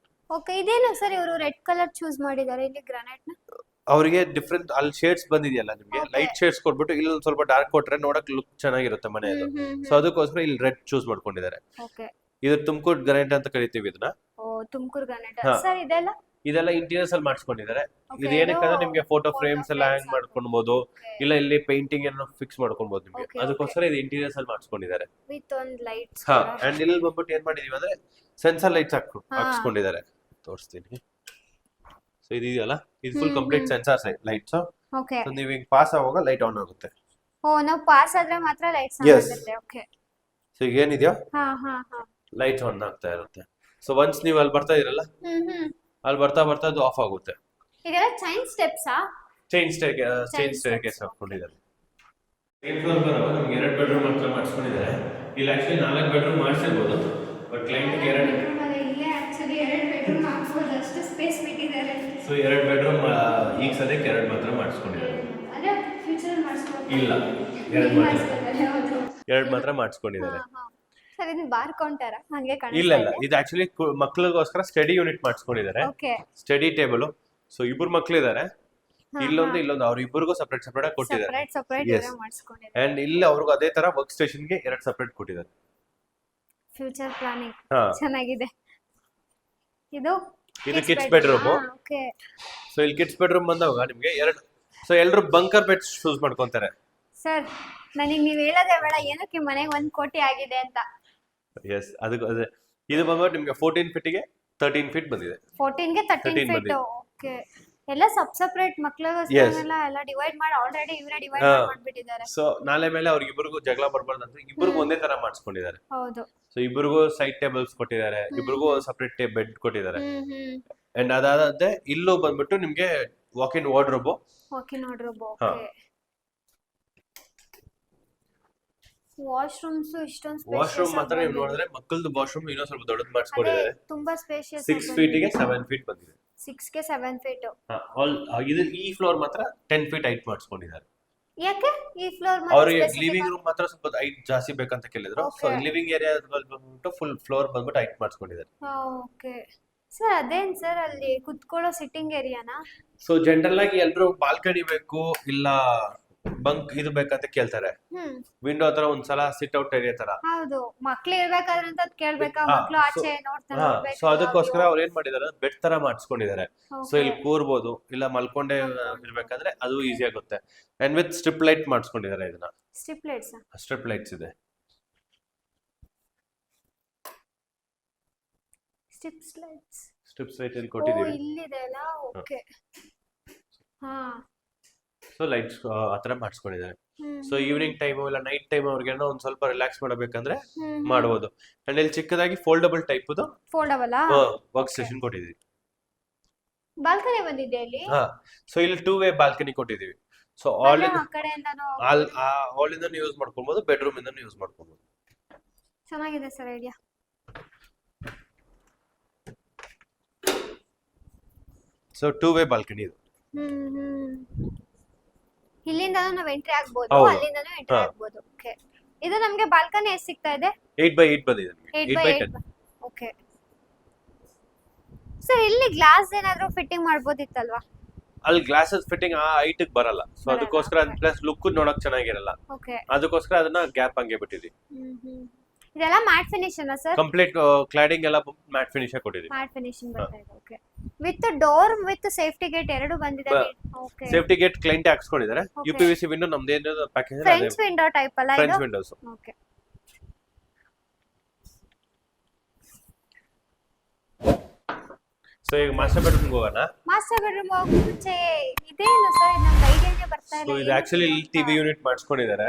ಓಕೆ ಇದೇನು ಸರ್ ಇವರು ರೆಡ್ ಕಲರ್ ಚೂಸ್ ಮಾಡಿದ್ದಾರೆ ಇಲ್ಲಿ ಗ್ರಾನೈಟ್ ನ. ಅವರಿಗೆ ಡಿಫ್ರೆಂಟ್ ಅಲ್ಲಿ ಶೇಡ್ಸ್ ಬಂದಿದೆಯಲ್ಲ ನಿಮ್ಗೆ, Okay. ಲೈಟ್ ಶೇಡ್ಸ್ ಕೊಟ್ಬಿಟ್ಟು ಇಲ್ಲಿ ಒಂದ್ ಸ್ವಲ್ಪ ಡಾರ್ಕ್ ಕೊಟ್ರೆ ನೋಡಕ್ ಲುಕ್ ಚೆನ್ನಾಗಿರುತ್ತೆ ಮನೆಯದು. ಸೊ ಅದಕ್ಕೋಸ್ಕರ ಇಲ್ಲಿ ರೆಡ್ ಚೂಸ್ ಮಾಡ್ಕೊಂಡಿದ್ದಾರೆ. ಓಕೆ ಇದು ತುಮಕೂರು ಗ್ರಾನೈಟ್ ಅಂತ ಕರಿತೀವಿ ಇದನ್ನ. ಓ ತುಮಕೂರು ಗ್ರಾನೈಟ್ ಹಾ. ಸರ್ ಇದೆಲ್ಲ ಇದೆಲ್ಲ ಇಂಟೀರಿಯರ್ಸ್ ಅಲ್ಲಿ ಮಾಡಿಸ್ಕೊಂಡಿದ್ದಾರೆ. Okay, ಇದು ಏನಕ್ಕಂದ್ರೆ ಇದು ನಿಮ್ಗೆ ಫೋಟೋ photo ಫ್ರೇಮ್ಸ್ ಎಲ್ಲ frames ಹ್ಯಾಂಗ್ ಮಾಡ್ಕೊಳ್ಬಹುದು, ಇಲ್ಲ ಇಲ್ಲಿ ಪೇಂಟಿಂಗ್ ಏನೋ ಫಿಕ್ಸ್ ಮಾಡ್ಕೊಳ್ಬಹುದು ನಿಮ್ಗೆ. Okay, ಅದಕ್ಕೋಸ್ಕರ ಇದು ಇಂಟೀರಿಯರ್ಸ್ ಅಲ್ಲಿ ಮಾಡಿಸ್ಕೊಂಡಿದ್ದಾರೆ. ವಿತ್ ಒಂದು ಲೈಟ್ಸ್ ಹಾ ಅಂಡ್ ಇಲ್ಲಿ ಬಂದ್ಬಿಟ್ಟು ಏನ್ ಮಾಡಿದೀವಿ ಅಂದ್ರೆ ಸೆನ್ಸರ್ ಲೈಟ್ಸ್ ಹಾ. ಹಾಕ್ಸ್ಕೊಂಡಿದ್ದಾರೆ. ತೋರಿಸ್ತೀನಿ. ಸೊ ಇದೆಯಲ್ಲ, ಇದು full complete sensor lights. Okay so ನೀವು ಹಿಂಗ್ ಪಾಸ್ ಆಗುವಾಗ ಲೈಟ್ ಆನ್ ಆಗುತ್ತೆ. ಓ ನಾವು ಪಾಸ್ ಆದ್ರೆ ಮಾತ್ರ ಲೈಟ್ಸ್ ಆನ್ Yes. ಆಗುತ್ತೆ. ಓಕೆ ಸೊ ಈಗ ಏನಿದೆಯೋ ಹಾ ಹಾ ಹಾ ಲೈಟ್ ಆನ್ ಆಗ್ತಾ ಇರುತ್ತೆ. ಸೊ ಒನ್ಸ್ ನೀವು ಅಲ್ಲಿ ಬರ್ತಾ ಇರಲ್ಲ, ಹ್ಮ್ ಅಲ್ಲಿ ಬರ್ತಾ ಬರ್ತಾ ಅದು ಆಫ್ ಆಗುತ್ತೆ. ಇದೆಲ್ಲ ಚೈನ್ ಸ್ಟೆಪ್ಸಾ? Change stair steps. ಕೇಸ್ ಹಾಕೊಂಡಿದ್ದಾರೆ. ಸೆಕೆಂಡ್ ಫ್ಲೋರ್ ಬರೋವಾಗ ನಿಮ್ಗೆ 2 ಬೆಡ್ರೂಮ್ ಮಾತ್ರ ಮಾಡಿಸ್ಕೊಂಡಿದ್ದಾರೆ. ಇಲ್ಲಿ ಆಕ್ಚುಲಿ 4 ಬೆಡ್ರೂಮ್ ಮಾಡಿಸಿರ್ಬೋದು, ಬಟ್ ಕ್ಲೈಂಟ್ 2 ಇಲ್ಲೇ ಆಕ್ಚುಲಿ 2 ಬೆಡ್ರೂಮ್ ಹಾಕ್ಬೋದು, ಅಷ್ಟು ಸ್ಪೇಸ್ ಬಿಟ್ಟಿದ್ದಾರೆ. ಸೊ 2 ಬೆಡ್ರೂಮ್ ಈಗ ಸದ್ಯಕ್ಕೆ 2 ಮಾತ್ರ ಮಾಡಿಸ್ಕೊಂಡಿದ್ದಾರೆ. ಅಂದ್ರೆ ಫ್ಯೂಚರ್ ಮಾಡಿಸ್ಬೋದು. ಇಲ್ಲ, ಈಗ 2 ಮಾತ್ರ ಮಾಡಿಸ್ಕೊತಾರೆ, ಹೌದು. 2 ಮಾತ್ರ ಮಾಡಿಸ್ಕೊಂಡಿದ್ದಾರೆ. ಸರ್ ಇದನ್ನ ಬಾರ್ ಕೌಂಟರ ಹಂಗೆ ಇಲ್ಲ ಇಲ್ಲ, ಇದು ಆಕ್ಚುಲಿ ಮಕ್ಳಿಗೋಸ್ಕರ ಸ್ಟಡಿ ಯೂನಿಟ್ ಮಾಡಿಸ್ಕೊಂಡಿದ್ದಾರೆ. Okay study table. ಸೊ ಇಬ್ರು ಮಕ್ಳಿದ್ದಾರೆ, ಇಲ್ಲೊಂದು ಅವ್ರ ಇಬ್ಬರಿಗೂ ಸಪರೇಟ್ ಸಪರೇಟ್ ಆಗಿ ಕೊಟ್ಟಿದ್ದಾರೆ. Separate Yes. ಮಾಡಿಸ್ಕೊಂಡಿದ್ದಾರೆ. ಅಂಡ್ ಇಲ್ಲಿ ಅವ್ರಿಗೂ ಅದೇ ತರ ವರ್ಕ್ ಸ್ಟೇಷನ್ ಗೆ 2 ಸಪರೇಟ್ ಕೊಟ್ಟಿದ್ದಾರೆ. ಫ್ಯೂಚರ್ ಪ್ಲಾನಿಂಗ್ ಹಾ ಚೆನ್ನಾಗಿದೆ. ಇದು ಇದು ಕಿಡ್ಸ್ ಬೆಡ್ರೂಮ್. ಓಕೆ ಸೊ ಇಲ್ಲಿ ಕಿಡ್ಸ್ ಬೆಡ್ರೂಮ್ ಬಂದಾಗ ನಿಮ್ಗೆ 2, ಸೊ ಎಲ್ಲರೂ ಬಂಕರ್ ಬೆಡ್ ಚೂಸ್ ಮಾಡ್ಕೊಂತಾರೆ. ಸರ್ ನನಗೆ ನೀವು ಹೇಳೋದೇ ಬೇಡ, ಏನಕ್ಕೆ ಮನೆಗೆ 1 ಕೋಟಿ ಆಗಿದೆ ಅಂತ. ಎಸ್ ಅದಕ್ಕೆ ಅದೇ ಇದು ಬಂದ್ಬಿಟ್ಟು ನಿಮ್ಗೆ 14 ಫೀಟಿಗೆ 13 ಫೀಟ್ ಬಂದಿದೆ. 14 ಗೆ 13 13 ಫೀಟ್. ಬಂದಿದೆ. ಓಕೆ ಎಲ್ಲ ಸೆಪರೇಟ್ ಮಕ್ಕಳಿಗೋಸ್ಕರ ಎಲ್ಲ ಡಿವೈಡ್ ಮಾಡಿ ಆಲ್ರೆಡಿ ಇವರೇ ಡಿವೈಡ್ ಹಾ. ಮಾಡ್ಬಿಟ್ಟಿದ್ದಾರೆ. ಸೊ ನಾಳೆ ಮೇಲೆ ಅವ್ರಿಗೆ ಇಬ್ಬರಿಗೂ ಜಗಳ ಬರ್ಬಾರ್ದು ಅಂತ ಇಬ್ಬರಿಗೂ ಒಂದೇ ತರ ಮಾಡಿಸ್ಕೊಂಡಿದ್ದಾರೆ. ಹೌದು. ಸೊ ಇಬ್ಬರಿಗೂ ಸೈಡ್ ಟೇಬಲ್ಸ್ ಕೊಟ್ಟಿದ್ದಾರೆ, ಇಬ್ಬರಿಗೂ ಸಪರೇಟ್ ಬೆಡ್ ಕೊಟ್ಟಿದ್ದಾರೆ. ಹ್ಮ್ ಅಂಡ್ ಅದಾದ್ರೆ ಇಲ್ಲೂ ಬಂದ್ಬಿಟ್ಟು ನಿಮ್ಗೆ ವಾಕ್ ಇನ್ ವಾರ್ಡ್ರೋಬ್. ಓಕೆ ನೋಡ್ರಿ. ಹಾ. ಓಕೆ ವಾಶ್ರೂಮ್ಸ್ ಇಷ್ಟೊಂದು ವಾಶ್ರೂಮ್ ಮಾತ್ರ ನೀವು ನೋಡಿದ್ರೆ ಮಕ್ಕಳದು ವಾಶ್ರೂಮ್ ಇನ್ನೂ ಸ್ವಲ್ಪ ದೊಡ್ಡದು ಮಾಡಿಸ್ಕೊಂಡಿದ್ದಾರೆ. ತುಂಬಾ ಸ್ಪೇಷಿಯಸ್. 6 ಫೀಟಿಗೆ 7 ಫೀಟ್ ಬಂದಿದೆ. 6 ಗೆ 7 ಫೀಟ್. ಇದು ಈ ಫ್ಲೋರ್ ಮಾತ್ರ 10 ಫೀಟ್ ಹೈಟ್ ಮಾಡಿಸ್ಕೊಂಡಿದ್ದಾರೆ. ಯಾಕೆ ಈ ಫ್ಲೋರ್ ಅವ್ರಿಗೆ ಲಿವಿಂಗ್ ರೂಮ್ ಮಾತ್ರ ಸ್ವಲ್ಪ ಹೈಟ್ ಜಾಸ್ತಿ ಬೇಕಂತ ಕೇಳಿದ್ರು. So Okay. ಲಿವಿಂಗ್ ಏರಿಯಾ ಬಂದ್ಬಿಟ್ಟು ಫುಲ್ ಫ್ಲೋರ್ ಬಂದ್ಬಿಟ್ಟು ಹೈಟ್ ಮಾಡಿಸ್ಕೊಂಡಿದ್ದಾರೆ. ಓಕೆ ಸರ್ ಅದೇನ್ ಸರ್ ಅಲ್ಲಿ ಕುತ್ಕೊಳ್ಳೋ ಸಿಟ್ಟಿಂಗ್ ಏರಿಯಾನಾ? ಸೊ ಜನರಲ್ ಆಗಿ ಎಲ್ರು ಬಾಲ್ಕನಿ ಬೇಕು ಇಲ್ಲ ಬಂಕ್ ಇದು ಬೇಕಂತ ಕೇಳ್ತಾರೆ. ವಿಂಡೋ ಹತ್ರ ಒಂದ್ಸಲ ಸಿಟ್ ಔಟ್ ಏರಿಯಾ ತರ. ಹೌದು, ಮಕ್ಳು ಇರ್ಬೇಕಾದ್ರೆ ಅಂತ ಕೇಳ್ಬೇಕಾ? ಹಾ, ಮಕ್ಳು ಆಚೆ ನೋಡ್ತಾರೆ. ಸೊ ಅದಕ್ಕೋಸ್ಕರ ಅವ್ರು ಏನ್ ಮಾಡಿದಾರೆ, ಬೆಡ್ ತರ ಮಾಡಿಸ್ಕೊಂಡಿದ್ದಾರೆ. ಸೊ ಇಲ್ಲಿ ಕೂರ್ಬೋದು, ಇಲ್ಲ ಮಲ್ಕೊಂಡೆ ಇರ್ಬೇಕಾದ್ರೆ ಅದು ಈಸಿ ಆಗುತ್ತೆ. ಅಂಡ್ ವಿತ್ ಸ್ಟ್ರಿಪ್ ಲೈಟ್ ಮಾಡಿಸ್ಕೊಂಡಿದ್ದಾರೆ. ಇದನ್ನ ಸ್ಟ್ರಿಪ್ ಲೈಟ್ಸ್. ಸ್ಟ್ರಿಪ್ ಲೈಟ್ಸ್ ಇದೆ. ಸ್ಟ್ರಿಪ್ಸ್ ಲೈಟ್ ಇಲ್ಲಿ ಕೊಟ್ಟಿದ್ದೀವಿ. ಇಲ್ಲಿದೆ ಅಲ್ಲ. ಓಕೆ ಹಾ. ಸೊ ಲೈಟ್ಸ್ ಆತರ ಮಾಡಿಸ್ಕೊಂಡಿದ್ದಾರೆ. ಸೊ ಈವ್ನಿಂಗ್ ಟೈಮ್ ಇಲ್ಲ ನೈಟ್ ಟೈಮ್ ಅವ್ರಿಗೆ ಒಂದ್ ಸ್ವಲ್ಪ ರಿಲ್ಯಾಕ್ಸ್ ಮಾಡಬೇಕಂದ್ರೆ ಮಾಡಬಹುದು. ಅಂಡ್ ಇಲ್ಲಿ ಚಿಕ್ಕದಾಗಿ foldable type foldable work station ಕೊಟ್ಟಿದ್ದೀವಿ. ಬಾಲ್ಕನಿ ಬಂದಿದೆ ಇಲ್ಲಿ. ಹಾ. ಸೊ ಇಲ್ಲಿ 2 ವೇ ಬಾಲ್ಕನಿ ಕೊಟ್ಟಿದ್ದೀವಿ. ಸೊ ಆ ಆಲ್ ಕಡೆಯಿಂದನೂ ಇಂದನೂ ಯೂಸ್ ಮಾಡ್ಕೊಬಹುದು, ಬೆಡ್ರೂಮ್ ಇಂದನೂ ಯೂಸ್ ಮಾಡ್ಕೊಬಹುದು. ಚೆನ್ನಾಗಿದೆ sir idea. So 2 way balcony ಇದು. ಇಲ್ಲಿಂದನೂ ನಾವು ಎಂಟ್ರಿ ಆಗ್ಬೋದು, ಹೌದು. ಅಲ್ಲಿಂದನೂ ಎಂಟ್ರಿ ಆಗ್ಬೋದು. ಓಕೆ ಇದು ನಮಗೆ ಬಾಲ್ಕನಿ ಎಷ್ಟು ಸಿಗ್ತಾ ಇದೆ? 8x8 ಬಂದಿದೆ. 8x8. ಓಕೆ ಸರ್ ಇಲ್ಲಿ ಗ್ಲಾಸ್ ಏನಾದ್ರೂ ಫಿಟ್ಟಿಂಗ್ ಮಾಡ್ಬೋದಿತ್ತಲ್ವಾ? ಅಲ್ಲಿ ಗ್ಲಾಸಸ್ ಫಿಟ್ಟಿಂಗ್ ಆ ಹೈಟ್ ಬರಲ್ಲ. ಸೊ ಅದಕ್ಕೋಸ್ಕರ ಪ್ಲಸ್ ಲುಕ್ ನೋಡಕ್ ಚೆನ್ನಾಗಿರಲ್ಲ. ಓಕೆ ಅದಕ್ಕೋಸ್ಕರ ಅದನ್ನ ಗ್ಯಾಪ್ ಹಂಗೆ ಬಿಟ್ಟಿದ್ವಿ. ಇದೆಲ್ಲ ಮ್ಯಾಟ್ ಫಿನಿಶ್ ಅಲ್ಲ ಸರ್? ಕಂಪ್ಲೀಟ್ ಕ್ಲಾಡಿಂಗ್ ಎಲ್ಲ ಮ್ಯಾಟ್ ಫಿನಿಶ್ ಕೊಟ್ಟಿದ್ದೀವಿ. ಮ್ಯಾಟ್ ಫಿನಿಶಿಂಗ್ ಬರ್ತಾ ಇದೆ. Okay with door with safety gate ಎರಡು ಬಂದಿದೆ. ಓಕೆ ಸೇಫ್ಟಿ ಗೇಟ್ ಕ್ಲೈಂಟ್ ಹಾಕ್ಸ್ಕೊಂಡಿದ್ದಾರೆ. Okay. UPVC ವಿಂಡೋ ನಮ್ದೇನು ಪ್ಯಾಕೇಜ್ ಫ್ರೆಂಚ್ ವಿಂಡೋ ಟೈಪ್ ಅಲ್ಲ ಇದು? French windows. ಓಕೆ ಸೊ ಈಗ ಮಾಸ್ಟರ್ ಬೆಡ್ರೂಮ್ ಹೋಗೋಣ. ಮಾಸ್ಟರ್ ಬೆಡ್ರೂಮ್ ಹೋಗೋ ಮುಂಚೆ ಇದೇನು ಸರ್ ನಮ್ಗೆ ಐಡಿಯಾನೇ ಬರ್ತಾ ಸೊ ಇಲ್ಲ. ಇದು ಆಕ್ಚುಲಿ ಇಲ್ಲಿ ಟಿವಿ ಯೂನಿಟ್ ಮಾಡಿಸ್ಕೊಂಡಿದ್ದಾರೆ.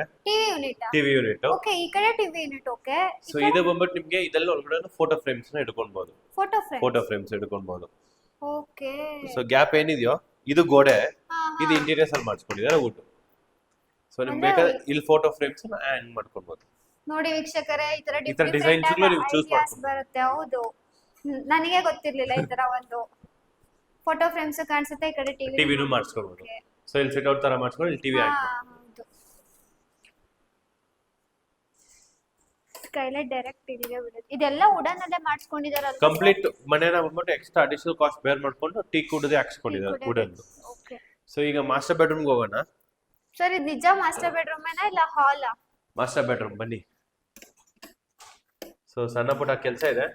TV unit. ಓಕೆ, ಈ ಕಡೆ ಟಿವಿ ಯೂನಿಟ್. ಓಕೆ, ಸೊ ಇದು ಬಂದ್ಬಿಟ್ಟು ನಿಮ್ಗೆ ಇದೆಲ್ಲ ಒಳಗಡೆ ಫೋಟೋ ಫ್ರೇಮ್ಸ್ ನ ಇಟ್ಕೊಳ್ಬಹುದು. ಫೋಟೋ ಫ್ರೇಮ್ಸ್ ಇಟ್ಕೊಳ್ಬಹುದು. ಓಕೆ. ಸೊ ಗ್ಯಾಪ್ ಏನಿದೆಯೋ ಇದು ಗೋಡೆ, ಇದು ಇಂಟೀರಿಯರ್ಸ್ ಅಲ್ಲಿ ಮಾಡಿಸ್ಕೊಂಡಿದ್ದಾರೆ ವುಡ್. ಸೊ ನಿಮ್ಗೆ ಬೇಕಾದ್ರೆ ಇಲ್ಲಿ ಫೋಟೋ ಫ್ರೇಮ್ಸ್ ನ ಹ್ಯಾಂಗ್ ಮಾಡ್ಕೊಳ್ಬಹುದು. ನೋಡಿ ವೀಕ್ಷಕರೇ, ಈ ತರ ಡಿಸೈನ್ಸ್ ನೀವು ಚೂಸ್ ಮಾಡ್ಕೊಳ್ಳಿ. ಬರುತ್ತೆ. ಹೌದು, ನನಗೆ ಗೊತ್ತಿರ್ಲಿಲ್ಲ ಈ ತರ ಒಂದು ಫೋಟೋ ಫ್ರೇಮ್ಸ್ ಕಾಣಿಸುತ್ತೆ. ಈ ಕಡೆ ಟಿವಿನೂ ಮಾಡಿಸ್ಕೊಳ್ಬಹುದು. ಸೊ ಇಲ್ಲಿ ಸಿಟ್ ಔಟ್ ತರ ಮಾಡಿಸ್ಕೊಂಡು ಇಲ್ಲಿ ಟಿವಿ ಹಾಕ್ಬೋದು. ಹೌದು, ಸ್ಕೈಲೈಟ್ ಡೈರೆಕ್ಟ್ ಇಲ್ಲಿಗೆ ಬಿಡುತ್ತೆ. ಇದೆಲ್ಲ ವುಡನ್ ಅಲ್ಲೇ ಮಾಡಿಸ್ಕೊಂಡಿದಾರಲ್ಲ ಕಂಪ್ಲೀಟ್ ಮನೆನ ಬಂದ್ಬಿಟ್ಟು ಎಕ್ಸ್ಟ್ರಾ ಅಡಿಷನಲ್ ಕಾಸ್ಟ್ ಬೇರ್ ಮಾಡ್ಕೊಂಡು ಟೀಕ್ ವುಡ್ದೇ ಹಾಕ್ಸ್ಕೊಂಡಿದ್ದಾರೆ ವುಡನ್. ಓಕೆ. ಸೊ ಈಗ ಮಾಸ್ಟರ್ ಬೆಡ್ರೂಮ್ ಹೋಗೋಣ. ಸರ್ ಇದು ನಿಜ ಮಾಸ್ಟರ್ ಬೆಡ್ರೂಮ್ ಏನಾ ಇಲ್ಲ ಹಾಲಾ? ಮಾಸ್ಟರ್ ಬೆಡ್ರೂಮ್ ಬನ್ನಿ. ಸೊ ಸಣ್ಣ ಪುಟ್ಟ ಕೆಲಸ ಇದೆ,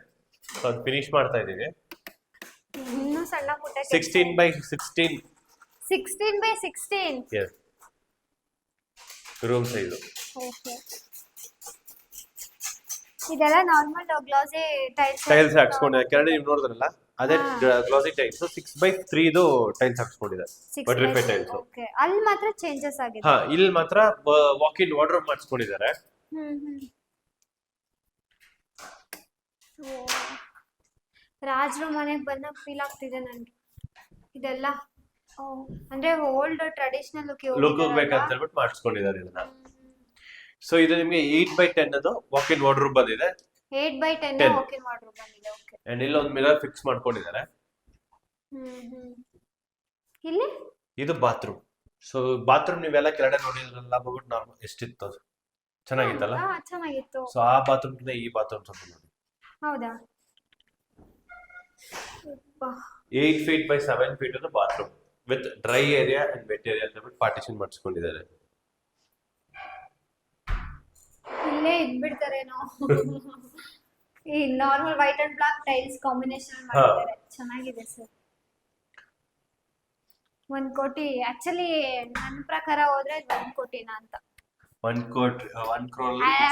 ಸೊ ಅದು ಫಿನಿಶ್ ಮಾಡ್ತಾ ಇದೀವಿ. ಇನ್ನೂ ಸಣ್ಣ ಪುಟ್ಟ 16x16. 16x16. yes room size. Okay, ಇದೆಲ್ಲ ನಾರ್ಮಲ್ ಗ್ಲಾಸಿ ಟೈಲ್ಸ್ ಹಾಕ್ಸ್ಕೊಂಡಿದ್ದಾರೆ. ಕೆಳಗಡೆ ನೀವು ನೋಡಿದ್ರಲ್ಲ ಅದೇ ಗ್ಲಾಸಿ ಟೈಲ್ಸ್ 6x3 ಇದು ಟೈಲ್ಸ್ ಹಾಕ್ಸ್ಕೊಂಡಿದ್ದಾರೆ. Butterfly tiles. ಓಕೆ, ಅಲ್ಲಿ ಮಾತ್ರ ಚೇಂಜಸ್ ಆಗಿದೆ. ಹಾ, ಇಲ್ಲಿ ಮಾತ್ರ ವಾಕ್ ಇನ್ ವಾರ್ಡ್ರೋಬ್ ಮಾಡಿಸ್ಕೊಂಡಿದ್ದಾರೆ. ರಾಜರು ಮನೆಗೆ ಬಂದ ಫೀಲ್ ಆಗ್ತಿದೆ ನನಗೆ. ಇದೆಲ್ಲ ಅಂದ್ರೆ ಓಲ್ಡ್ ಟ್ರೆಡಿಷನಲ್ ಲುಕ್ ಬೇಕಂತ ಹೇಳ್ಬಿಟ್ಟು ಮಾಡಿಸ್ಕೊಂಡಿದ್ದಾರೆ ಇದನ್ನ. ಸೊ ಇದು ನಿಮಗೆ 8x10 ಅದು ವಾಕ್ ಇನ್ ವಾರ್ಡ್ರೋಬ್ ಬಂದಿದೆ. 8x10 ವಾಕ್ ಇನ್ ವಾರ್ಡ್ರೋಬ್ ಬಂದಿದೆ. ಓಕೆ, ಅಂಡ್ ಇಲ್ಲಿ ಒಂದು ಮಿರರ್ ಫಿಕ್ಸ್ ಮಾಡ್ಕೊಂಡಿದ್ದಾರೆ. ಇಲ್ಲಿ ಇದು ಬಾತ್ರೂಮ್. ಸೊ ಬಾತ್ರೂಮ್ ನೀವೆಲ್ಲ ಕೆಳಗಡೆ ನೋಡಿದ್ರಲ್ಲ, ಬಹುಟ್ ನಾರ್ಮಲ್ ಎಷ್ಟಿತ್ತು, ಚೆನ್ನಾಗಿತ್ತಲ್ಲ? ಚೆನ್ನಾಗಿತ್ತು. ಸೊ ಆ ಬಾತ್ರೂಮ್ ಕಿಂತ ಈ ಬಾತ್ರೂಮ್ ಸ್ವಲ್ಪ ನೋಡಿ. ಹೌದಾ? 8 feet by 7 feet ಅದು bathroom with dry area and wet area ಅಂತ ಬಿಟ್ಟು ಪಾರ್ಟಿಷನ್ ಮಾಡಿಸ್ಕೊಂಡಿದ್ದಾರೆ. ಇಲ್ಲೇ ಇದ್ಬಿಡ್ತಾರೇನೋ. ಈ normal white and black tiles combination ಮಾಡಿದ್ದಾರೆ. ಚೆನ್ನಾಗಿದೆ ಸರ್. 1 ಕೋಟಿ ಆಕ್ಚುಲಿ ನನ್ನ ಪ್ರಕಾರ ಹೋದ್ರೆ 1 ಕೋಟಿನಾ ಅಂತ. 1 crore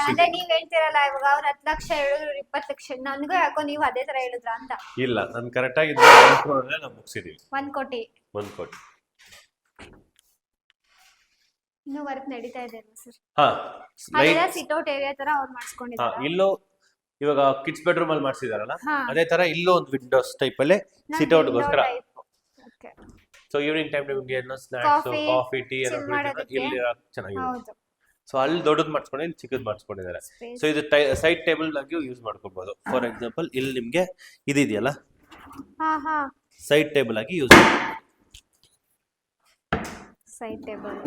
ಅದೇ ನೀವ್ ಹೇಳ್ತಿರಲ್ಲ ಇವಾಗ ಅವ್ರು 10 ಲಕ್ಷ ಹೇಳಿದ್ರು 20 ಲಕ್ಷ, ನನಗೂ ಯಾಕೋ ನೀವು ಅದೇ ತರ ಹೇಳಿದ್ರ ಅಂತ. ಇಲ್ಲ, ನಾನು ಕರೆಕ್ಟ್ ಆಗಿ 1 crore ಅಲ್ಲೇ ನಾವು ಮುಗಿಸಿದೀವಿ. 1 ಕೋಟಿ. 1 ಕೋಟಿ ಇನ್ನೂ ವರ್ಕ್ ನಡೀತಾ ಇದೆ ಅಲ್ವಾ ಸರ್? ಹಾ, ಅದೇ ಸಿಟ್ ಔಟ್ ಏರಿಯಾ ತರ ಅವ್ರು ಮಾಡಿಸ್ಕೊಂಡಿದ್ದಾರೆ. ಇಲ್ಲೂ ಇವಾಗ ಕಿಡ್ಸ್ ಬೆಡ್ರೂಮ್ ಅಲ್ಲಿ ಮಾಡಿಸಿದಾರಲ್ಲ, ಅದೇ ತರ ಇಲ್ಲೂ ಒಂದು ವಿಂಡೋಸ್ ಟೈಪ್ ಅಲ್ಲೇ ಸಿಟ್ ಔಟ್ ಗೋಸ್ಕರ. ಓಕೆ. ಸೊ ಈವ್ನಿಂಗ್ ಟೈಮ್ ನಿಮಗೆ ಏನೋ ಸ್ನಾಕ್ಸ್, ಕಾಫಿ, ಟೀ ಎಲ್ಲ ಇಲ್ಲಿ ಚೆನ್ನಾಗಿದೆ. ಹೌದು. ಸೊ ಅಲ್ಲಿ ದೊಡ್ಡದು ಮಾಡಿಸ್ಕೊಂಡು ಇಲ್ಲಿ ಚಿಕ್ಕದು ಮಾಡಿಸ್ಕೊಂಡಿದ್ದಾರೆ. ಸೊ ಇದು ಸೈಡ್ ಟೇಬಲ್ ಆಗಿ ಯೂಸ್ ಮಾಡ್ಕೋಬಹುದು. ಫಾರ್ ಎಕ್ಸಾಂಪಲ್ ಇಲ್ಲಿ ನಿಮ್ಗೆ ಇದೆಯಲ್ಲ, ಸೈಡ್ ಟೇಬಲ್ ಆಗಿ ಯೂಸ್ ಮಾಡ್ಬೋದು. Side table.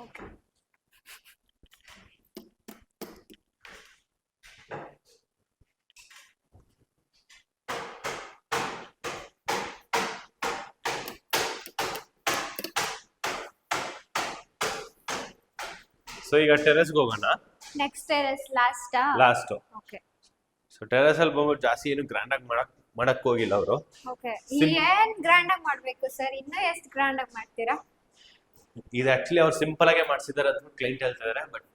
ಓಕೆ. ಸೊ ಈಗ ಟೆರೆಸ್ಗೆ ಹೋಗೋಣ. Next terrace last. Okay. So terrace ಅಲ್ಲಿ ಬಂದ್ಬಿಟ್ಟು ಜಾಸ್ತಿ ಏನು ಗ್ರ್ಯಾಂಡ್ ಆಗಿ ಮಾಡಕ್ ಹೋಗಿಲ್ಲ ಅವರು. ಓಕೆ. ಏನ್ ಗ್ರ್ಯಾಂಡ್ ಆಗಿ ಮಾಡ್ಬೇಕು ಸರ್? ಇನ್ನೂ ಎಷ್ಟು ಗ್ರ್ಯಾಂಡ್ ಆಗಿ ಮಾಡ್ತೀರಾ? ಇದು ಆಕ್ಚುಲಿ ಅವ್ರು ಸಿಂಪಲ್ ಆಗಿ ಮಾಡಿಸಿದ್ದಾರೆ ಅಂತ ಕ್ಲೈಂಟ್ ಹೇಳ್ತಿದ್ದಾರೆ. ಬಟ್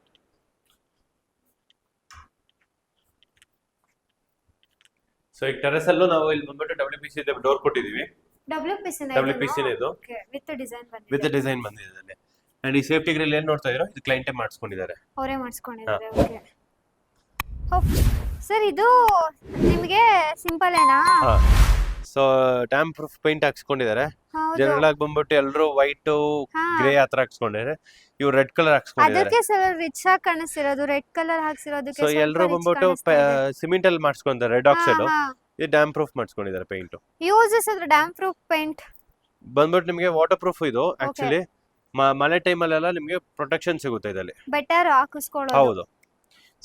ಸೊ ಈಗ ಟೆರೆಸ್ ಅಲ್ಲೂ ನಾವು ಇಲ್ಲಿ ಬಂದ್ಬಿಟ್ಟು WPC ಡೋರ್ ಕೊಟ್ಟಿದೀವಿ. WPC ಇದು ವಿತ್ ಡಿಸೈನ್ ಬಂದಿದೆ. ಅಂಡ್ ಈ ಸೇಫ್ಟಿ ಗ್ರಿಲ್ ಏನ್ ನೋಡ್ತಾ ಇದೀರೋ ಇದು ಕ್ಲೈಂಟೇ ಮಾಡಿಸ್ಕೊಂಡಿದ್ದಾರೆ. ಅವರೇ ಮಾಡಿಸ್ಕೊಂಡಿದ್ದಾರೆ. ಓಕೆ ಸರ್, ಇದು ನಿಮಗೆ ಸಿಂಪಲ್ ಏನಾ? ಸೊ ಟ್ಯಾಂಪ್ ಪ್ರೂಫ್ ಪೇಂಟ್ ಹಾಕ್ಸ್ಕೊಂಡಿದ್ದಾರೆ. ಜನರಲ್ ಆಗಿ ಬಂದ್ಬಿಟ್ಟು ಎಲ್ಲರೂ ವೈಟ್ ಗ್ರೇ ಆತರ ಹಾಕ್ಸ್ಕೊಂಡಿದ್ದಾರೆ. ಇವ್ರು ರೆಡ್ ಕಲರ್ ಹಾಕ್ಸ್ಕೊಂಡಿದ್ದಾರೆ. ಅದಕ್ಕೆ ಸರ್ ರಿಚ್ ಆಗಿ ಕಾಣಿಸ್ತಿರೋದು ರೆಡ್ ಕಲರ್ ಹಾಕ್ಸಿರೋದಕ್ಕೆ. ಸೊ ಎಲ್ಲರೂ ಬಂದ್ಬಿಟ್ಟು ಸಿಮೆಂಟ್ ಅಲ್ಲಿ ಮಾಡಿಸ್ಕೊಂಡಿದ್ದಾರೆ ರೆಡ್ ಆಕ್ಸೈಡ್. ಇದು ಡ್ಯಾಮ್ ಪ್ರೂಫ್ ಮಾಡಿಸ್ಕೊಂಡಿದ್ದಾರೆ ಪೇಂಟ್. ಯೂಸಸ್ ಅದ್ರ ಡ್ಯಾಮ್ ಪ್ರೂಫ್ ಪೇಂಟ್ ಬಂದ್ಬಿಟ್ಟು ನಿಮಗೆ ವಾಟರ್ ಪ್ರೂಫ್ ಇದು. ಆಕ್ಚುಲಿ ಮಳೆ ಟೈಮಲ್ಲೆಲ್ಲ ನಿಮಗೆ ಪ್ರೊಟೆಕ್ಷನ್ ಸಿಗುತ್ತೆ ಇದರಲ್ಲಿ. ಬೆಟರ್ ಹಾಕಿಸ್ಕೊಳ್ಳೋದು. ಹೌದು.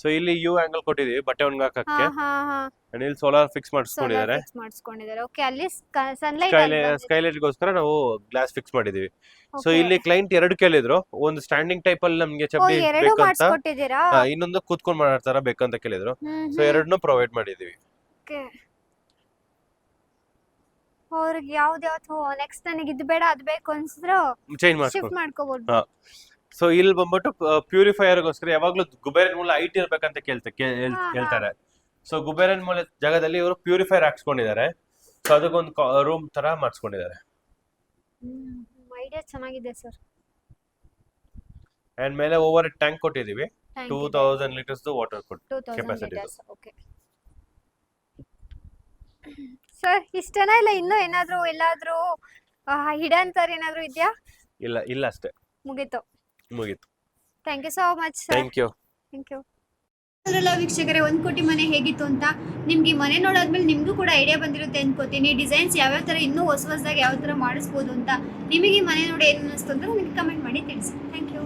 ಸೊ ಇಲ್ಲಿ ಯು ಆಂಗಲ್ ಕೊಟ್ಟಿದೀವಿ ಬಟ್ಟೆ ಒಣಗಾಕಕ್ಕೆ. ಅಂಡ್ ಇಲ್ಲಿ ಸೋಲಾರ್ ಫಿಕ್ಸ್ ಮಾಡಿಸ್ಕೊಂಡಿದ್ದಾರೆ. ಓಕೆ. ಅಲ್ಲಿ ಸನ್ಲೈಟ್ ಸ್ಕೈಲೈಟ್ ಗೋಸ್ಕರ ನಾವು ಗ್ಲಾಸ್ ಫಿಕ್ಸ್ ಮಾಡಿದೀವಿ. ಸೊ ಇಲ್ಲಿ ಕ್ಲೈಂಟ್ 2 ಕೇಳಿದ್ರು. ಒಂದು ಸ್ಟ್ಯಾಂಡಿಂಗ್ ಟೈಪ್ ಅಲ್ಲಿ ನಮಗೆ ಚಪ್ಲಿ ಬೇಕಂತ, ಇನ್ನೊಂದು ಕೂತ್ಕೊಂಡು ಮಾಡ್ತಾರ ಬೇಕಂತ ಕೇಳಿದ್ರು. ಸೊ 2 ಪ್ರೊವೈಡ್ ಮಾಡಿದೀವಿ. ಅವ್ರಿಗೆ ಯಾವ್ದು ನೆಕ್ಸ್ಟ್ ನನಗೆ ಇದು ಬೇಡ ಅದು ಬೇಕು ಅನ್ಸಿದ್ರು ಚೇಂಜ್ ಮಾಡ್ಕೋಬಹುದು. ಸೊ ಇಲ್ಲಿ ಬಂದ್ಬಿಟ್ಟು ಪ್ಯೂರಿಫೈಯರ್ ಗೋಸ್ಕರ ಯಾವಾಗ್ಲೂ ಗುಬೇರನ್ ಮೂಲ ಹೈಟ್ ಇರ್ಬೇಕಂತ ಹೇಳ್ತಾರೆ. ಸೊ ಗುಬೇರನ್ ಮೂಲ ಜಾಗದಲ್ಲಿ ಇವರು ಪ್ಯೂರಿಫೈಯರ್ ಹಾಕ್ಸ್ಕೊಂಡಿದ್ದಾರೆ. ಸೊ ಅದಕ್ಕೊಂದು ರೂಮ್ ತರ ಮಾಡಿಸ್ಕೊಂಡಿದ್ದಾರೆ. ಐಡಿಯಾ ಚೆನ್ನಾಗಿದೆ ಸರ್. ಅಂಡ್ ಮೇಲೆ ಓವರ್ ಟ್ಯಾಂಕ್ ಕೊಟ್ಟಿದೀವಿ. 2000 litres water capacity. Okay sir, ಇಷ್ಟೇನಾ ಇಲ್ಲ ಇನ್ನೂ ಏನಾದರೂ ಎಲ್ಲಾದರೂ ಹಿಡನ್ ತರ ಏನಾದರೂ ಇದೆಯಾ? ಇಲ್ಲ ಅಷ್ಟೇ, ಮುಗೀತು. Thank you so much sir. Thank you. ಅದರಲ್ಲ ವೀಕ್ಷಕರೇ, 1 ಕೋಟಿ ಮನೆ ಹೇಗಿತ್ತು ಅಂತ ನಿಮ್ಗೆ ಈ ಮನೆ ನೋಡಾದ್ಮೇಲೆ ನಿಮಗೂ ಕೂಡ ಐಡಿಯಾ ಬಂದಿರುತ್ತೆ ಅನ್ಕೋತೀನಿ. ಡಿಸೈನ್ಸ್ ಯಾವ್ಯಾವ ಥರ ಇನ್ನೂ ಹೊಸದಾಗಿ ಯಾವ ಥರ ಮಾಡಿಸ್ಬೋದು ಅಂತ ನಿಮಗೆ ಈ ಮನೆ ನೋಡಿ ಏನು ಅನ್ನಿಸ್ತು ಅಂತ ನನಗೆ ಕಮೆಂಟ್ ಮಾಡಿ ತಿಳಿಸಿ. Thank you.